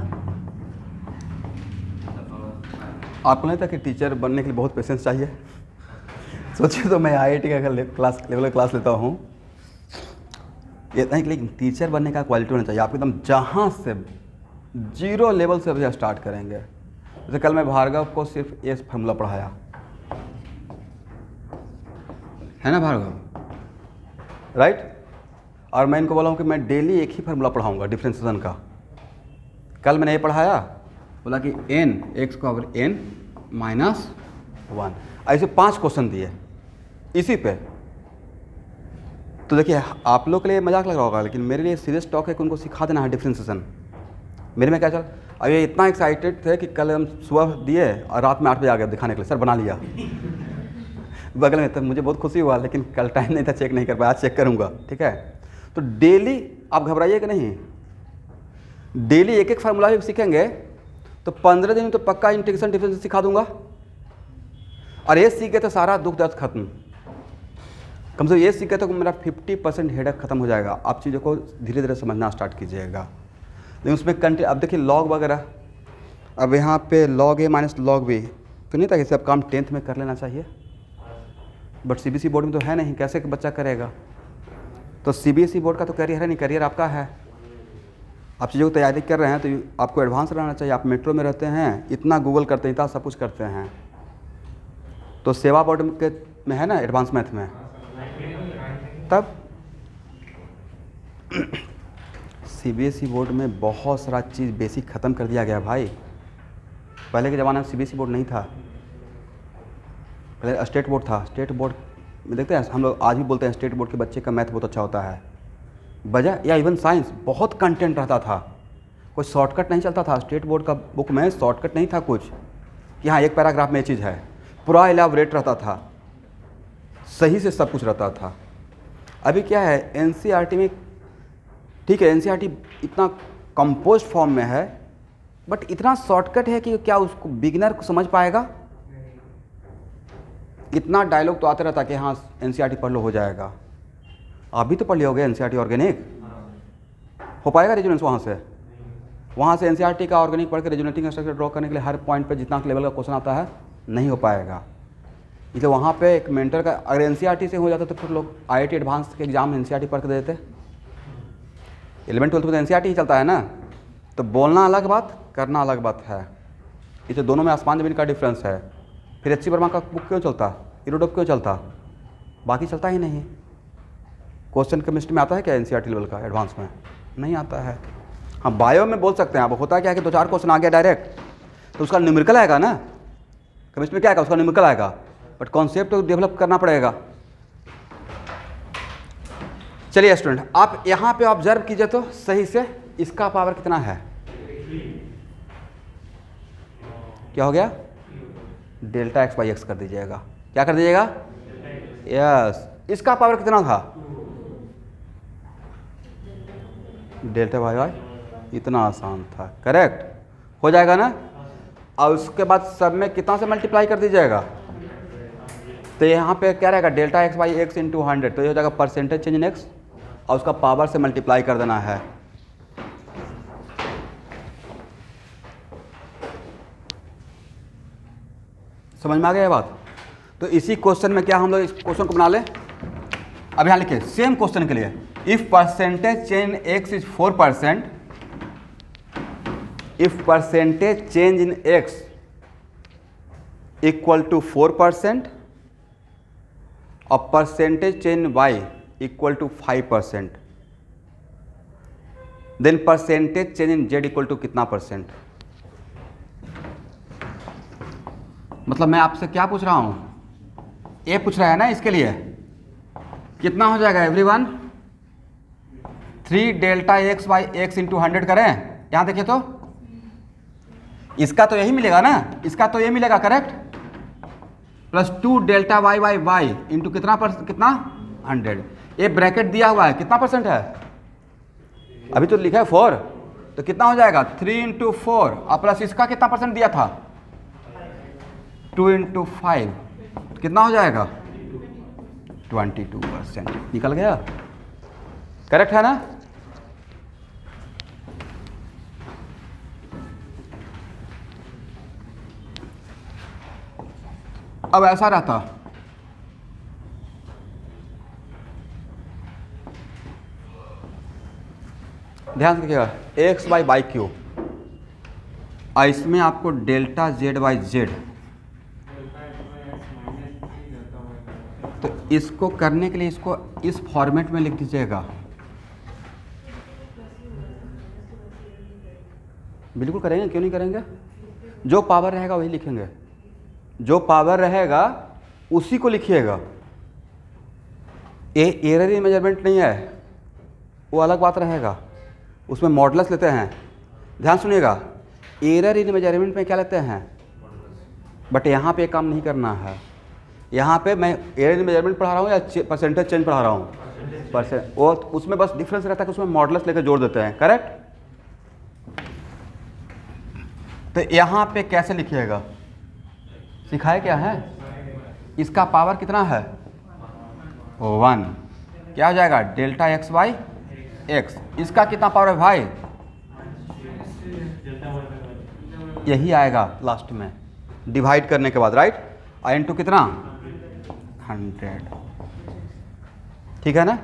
आपको नहीं था कि टीचर बनने के लिए बहुत पेशेंस चाहिए? सोचिए तो मैं IIT का क्लास लेवल क्लास लेता हूँ, इतना ही, लेकिन टीचर बनने का क्वालिटी होना चाहिए आपको एकदम, जहाँ से 0 लेवल से अभी स्टार्ट करेंगे। जैसे कल मैं भार्गव को सिर्फ ये फार्मूला पढ़ाया है ना भार्गव, राइट? और मैं इनको बोला हूँ कि मैं डेली एक ही फार्मूला पढ़ाऊँगा डिफ्रेंशिएशन का। कल मैंने ये पढ़ाया, बोला कि n x का ओवर n माइनस 1, ऐसे 5 क्वेश्चन दिए इसी पे। तो देखिए आप लोग के लिए मजाक लग रहा होगा, लेकिन मेरे लिए सीरियस टॉक है कि उनको सिखा देना है डिफ्रेंशिएशन। मेरे में क्या चल, अब ये इतना एक्साइटेड थे कि कल हम सुबह दिए और रात में 8 बजे आ गए दिखाने के लिए, सर बना लिया बगल में। तो मुझे बहुत खुशी हुआ, लेकिन कल टाइम नहीं था, चेक नहीं कर पाया, आज चेक करूँगा, ठीक है? तो डेली आप घबराइए कि नहीं, डेली एक एक फार्मूला भी सीखेंगे तो 15 दिन में तो पक्का इंटीग्रेशन डिफरेंशियल सिखा दूंगा। और ये सीखे तो सारा दुख दर्द खत्म, कम से कम ये सीखे तो मेरा 50% हेडेक खत्म हो जाएगा। आप चीज़ों को धीरे धीरे समझना स्टार्ट कीजिएगा। लेकिन उसमें अब देखिए लॉग वगैरह, अब यहाँ पे लॉग ए माइनस लॉग बी तो नहीं था कि सब काम 10th में कर लेना चाहिए, बट CBSE बोर्ड में तो है नहीं, कैसे बच्चा करेगा? तो CBSE बोर्ड का तो करियर है नहीं, करियर आपका है। आप चीज़ों की तैयारी कर रहे हैं तो आपको एडवांस रहना चाहिए। आप मेट्रो में रहते हैं, इतना गूगल करते हैं, इतना सब कुछ करते हैं, तो सेवा बोर्ड के में है ना एडवांस मैथ में, तब CBSE बोर्ड में बहुत सारा चीज़ बेसिक ख़त्म कर दिया गया भाई। पहले के ज़माने में CBSE बोर्ड नहीं था, पहले स्टेट बोर्ड था। स्टेट बोर्ड में देखते हैं हम लोग आज भी बोलते हैं स्टेट बोर्ड के बच्चे का मैथ बहुत अच्छा होता है, वजह या इवन साइंस बहुत कंटेंट रहता था, कोई शॉर्टकट नहीं चलता था। स्टेट बोर्ड का बुक में शॉर्टकट नहीं था कुछ कि हाँ एक पैराग्राफ में ये चीज़ है, पूरा इलाबरेट रहता था, सही से सब कुछ रहता था। अभी क्या है NCERT में, ठीक है NCERT इतना कंपोज फॉर्म में है, बट इतना शॉर्टकट है कि क्या उसको बिगिनर को समझ पाएगा? इतना डायलॉग तो आते रहता कि हाँ NCERT पढ़ लो हो जाएगा। आप भी तो पढ़ लियोगे NCERT ऑर्गेनिक, हो पाएगा रेजोनेंस वहाँ से NCERT का ऑर्गेनिक पढ़ के रेजोनेटिंग स्ट्रक्चर ड्रॉ करने के लिए हर पॉइंट पे जितना लेवल का क्वेश्चन आता है नहीं हो पाएगा। इसलिए वहाँ पे एक मेंटर का, अगर NCERT से हो जाता तो फिर लोग IIT एडवांस के एग्जाम NCERT पढ़ के देते। 11th 12th में तो NCERT ही चलता है ना, तो बोलना अलग बात, करना अलग बात है। इसलिए दोनों में आसमान ज़मीन का डिफरेंस है। फिर HC वर्मा का बुक क्यों चलता, इरोडोप क्यों चलता, बाकी चलता ही नहीं। क्वेश्चन केमिस्ट्री में आता है क्या NCERT लेवल का एडवांस में? नहीं आता है। हाँ बायो में बोल सकते हैं आप, होता क्या है कि 2-4 क्वेश्चन आ गया डायरेक्ट तो उसका न्यूमेरिकल आएगा ना, केमिस्ट्री में क्या आएगा उसका न्यूमेरिकल आएगा, बट कॉन्सेप्ट तो डेवलप करना पड़ेगा। चलिए स्टूडेंट आप यहाँ पे ऑब्जर्व कीजिए तो सही से, इसका पावर कितना है? क्या हो गया? डेल्टा एक्स बाई एक्स कर दीजिएगा। क्या कर दीजिएगा? यस। इसका पावर कितना था? डेल्टा वाई वाई, इतना आसान था, करेक्ट हो जाएगा ना। और उसके बाद सब में कितना से मल्टीप्लाई कर दीजिएगा, तो यहाँ पे क्या रहेगा? Delta x by x into 100, तो ये हो जाएगा परसेंटेज चेंज इन एक्स, और उसका पावर से मल्टीप्लाई कर देना है। समझ में आ गया ये बात? तो इसी क्वेश्चन में क्या हम लोग इस क्वेश्चन को बना लें। अब यहाँ लिखिए सेम क्वेश्चन के लिए, if percentage change X is 4%, if percentage change in X equal to 4% और percentage change Y equal to 5%, then percentage change in Z equal to कितना परसेंट। मतलब मैं आपसे क्या पूछ रहा हूं, ए पूछ रहा है ना, इसके लिए कितना हो जाएगा everyone, 3 delta x by x into 100 करें। यहां देखिए तो इसका तो यही मिलेगा ना, इसका तो ये मिलेगा correct, plus 2 delta Y by Y into कितना 100। ये ब्रैकेट दिया हुआ है कितना परसेंट है, अभी तो लिखा है 4, तो कितना हो जाएगा 3 इंटू 4 और प्लस इसका कितना परसेंट दिया था 2 इंटू 5, कितना हो जाएगा 22%। निकल गया, करेक्ट है ना। अब ऐसा रहता, ध्यान से देखिएगा, एक्स बाई बाई क्यू, इसमें आपको डेल्टा जेड बाई जेड, तो इसको करने के लिए इसको इस फॉर्मेट में लिख दीजिएगा। बिल्कुल करेंगे, क्यों नहीं करेंगे, जो पावर रहेगा वही लिखेंगे, जो पावर रहेगा उसी को लिखिएगा। ये एरर इन मेजरमेंट नहीं है, वो अलग बात रहेगा, उसमें मॉडुलस लेते हैं। ध्यान सुनिएगा, एरर इन मेजरमेंट में क्या लेते हैं, बट यहाँ पे काम नहीं करना है। यहाँ पे मैं एरर इन मेजरमेंट पढ़ा रहा हूँ या परसेंटेज चेंज पढ़ा रहा हूँ, परसेंट, वो उसमें बस डिफरेंस रहता है कि उसमें मॉडुलस लेकर जोड़ देते हैं, करेक्ट। तो यहाँ पे कैसे लिखिएगा, सिखाए क्या है, इसका पावर कितना है 1, क्या हो जाएगा डेल्टा एक्स बाई एक्स, इसका कितना पावर है भाई, यही आएगा लास्ट में डिवाइड करने के बाद, राइट। आई इंटू कितना 100, ठीक है ना।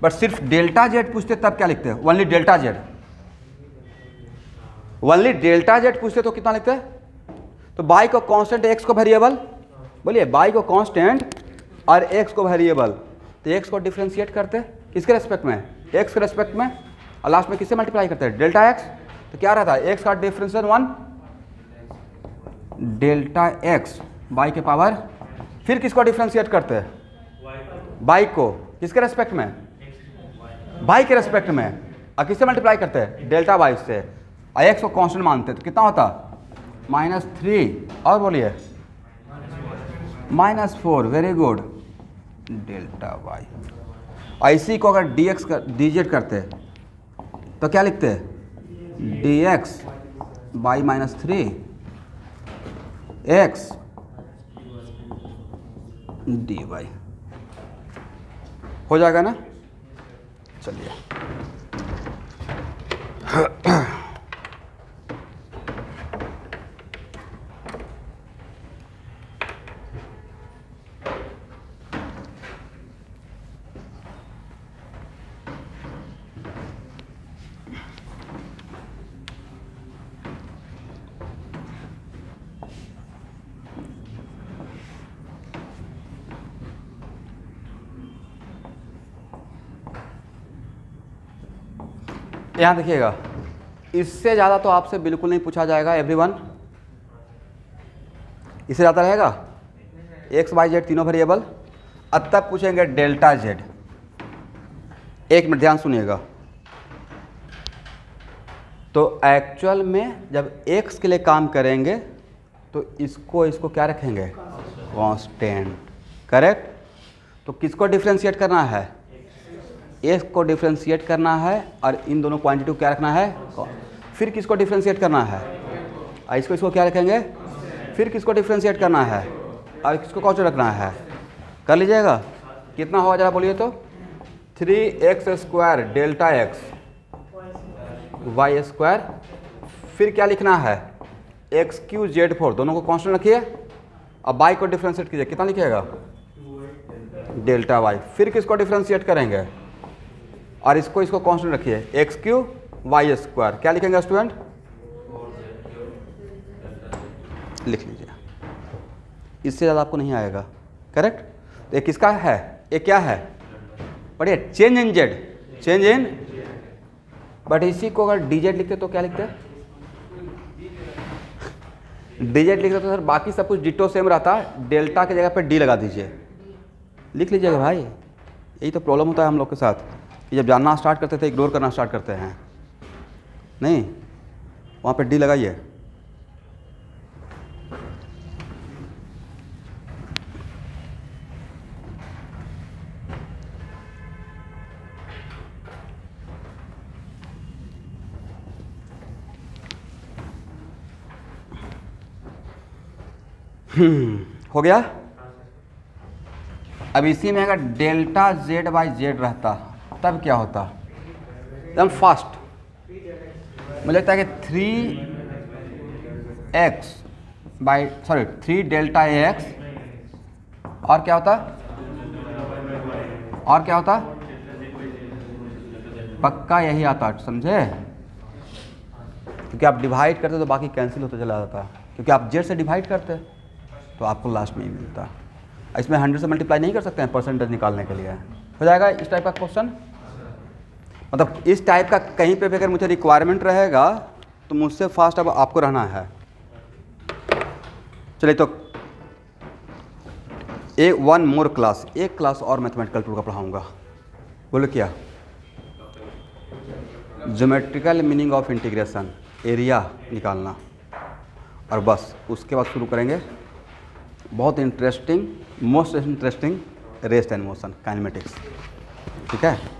बट सिर्फ डेल्टा जेड पूछते तब क्या लिखते हैं, only delta Z, only delta Z पूछते तो कितना लिखते हैं, तो बाई को कांस्टेंट एक्स को वेरिएबल, बोलिए बाई को कांस्टेंट और एक्स को वेरिएबल, तो एक्स को डिफरेंशिएट करते किसके रेस्पेक्ट में, एक्स के रेस्पेक्ट में, और लास्ट में किससे मल्टीप्लाई करते हैं डेल्टा एक्स, तो क्या रहता है एक्स का डिफरेंशिएशन 1 डेल्टा एक्स बाई के पावर, फिर किसको डिफरेंशिएट करते हैं बाई को, किसके रेस्पेक्ट में, बाई के रेस्पेक्ट में, और किससे मल्टीप्लाई करते हैं डेल्टा बाई से, और एक्स को कांस्टेंट मानते हैं, तो कितना होता -3, और बोलिए -4, वेरी गुड, डेल्टा वाई। इसी को अगर dx कर dz करते तो क्या लिखते dx बाई -3 x dy, हो जाएगा ना। चलिए यहाँ देखिएगा, इससे ज़्यादा तो आपसे बिल्कुल नहीं पूछा जाएगा एवरीवन, इससे ज़्यादा रहेगा एक्स वाई जेड तीनों वेरिएबल, अब तब पूछेंगे डेल्टा जेड। एक मिनट ध्यान सुनिएगा, तो एक्चुअल में जब एक्स के लिए काम करेंगे तो इसको क्या रखेंगे कांस्टेंट, करेक्ट। तो किसको डिफरेंशिएट करना है, एक्स को डिफरेंशिएट करना है, और इन दोनों क्वांटिटी को क्या रखना है, फिर किसको डिफरेंशिएट करना है, और इसको क्या रखेंगे, फिर किसको डिफरेंशिएट करना है, और किसको कांस्टेंट रखना है, कर लीजिएगा। कितना होगा जरा बोलिए तो, 3x² delta X Y square, फिर क्या लिखना है x3z4, दोनों को कांस्टेंट रखिए, अब बाई को डिफरेंशिएट कीजिए, कितना लिखिएगा डेल्टा वाई, फिर किसको डिफरेंशिएट करेंगे, और इसको कांस्टेंट रखिए x3y², क्या लिखेंगे स्टूडेंट, लिख लीजिए, इससे ज़्यादा आपको नहीं आएगा, करेक्ट। तो ये किसका है, ये क्या है, पढ़िए change in Z, change in but इसी को अगर dz लिखते तो क्या लिखते? dz लिखते तो सर बाकी सब कुछ डिटो सेम रहता, डेल्टा की जगह पे d लगा दीजिए, लिख लीजिएगा भाई। यही तो प्रॉब्लम होता है हम लोग के साथ कि जब जानना स्टार्ट करते थे इग्नोर करना स्टार्ट करते हैं। नहीं, वहाँ पे d लगाइए। हो गया। अब इसी में अगर डेल्टा जेड बाई जेड रहता तब क्या होता? एकदम फास्ट। मुझे लगता है कि 3 डेल्टा एक्स और क्या होता? और क्या होता? पक्का यही आता, समझे? क्योंकि आप डिवाइड करते तो बाकी कैंसिल होता चला जाता, क्योंकि आप जेड से डिवाइड करते तो आपको लास्ट में ही मिलता। इसमें 100 से मल्टीप्लाई नहीं कर सकते हैं परसेंटेज निकालने के लिए। हो जाएगा इस टाइप का क्वेश्चन। मतलब इस टाइप का कहीं पे भी अगर मुझे रिक्वायरमेंट रहेगा तो मुझसे फास्ट अब आपको रहना है। चलिए तो वन मोर क्लास, एक क्लास और मैथमेटिकल टूल का पढ़ाऊँगा। बोलो क्या? Geometrical meaning of integration, area निकालना, और बस उसके बाद शुरू करेंगे बहुत interesting, most interesting rest and motion kinematics. ठीक है।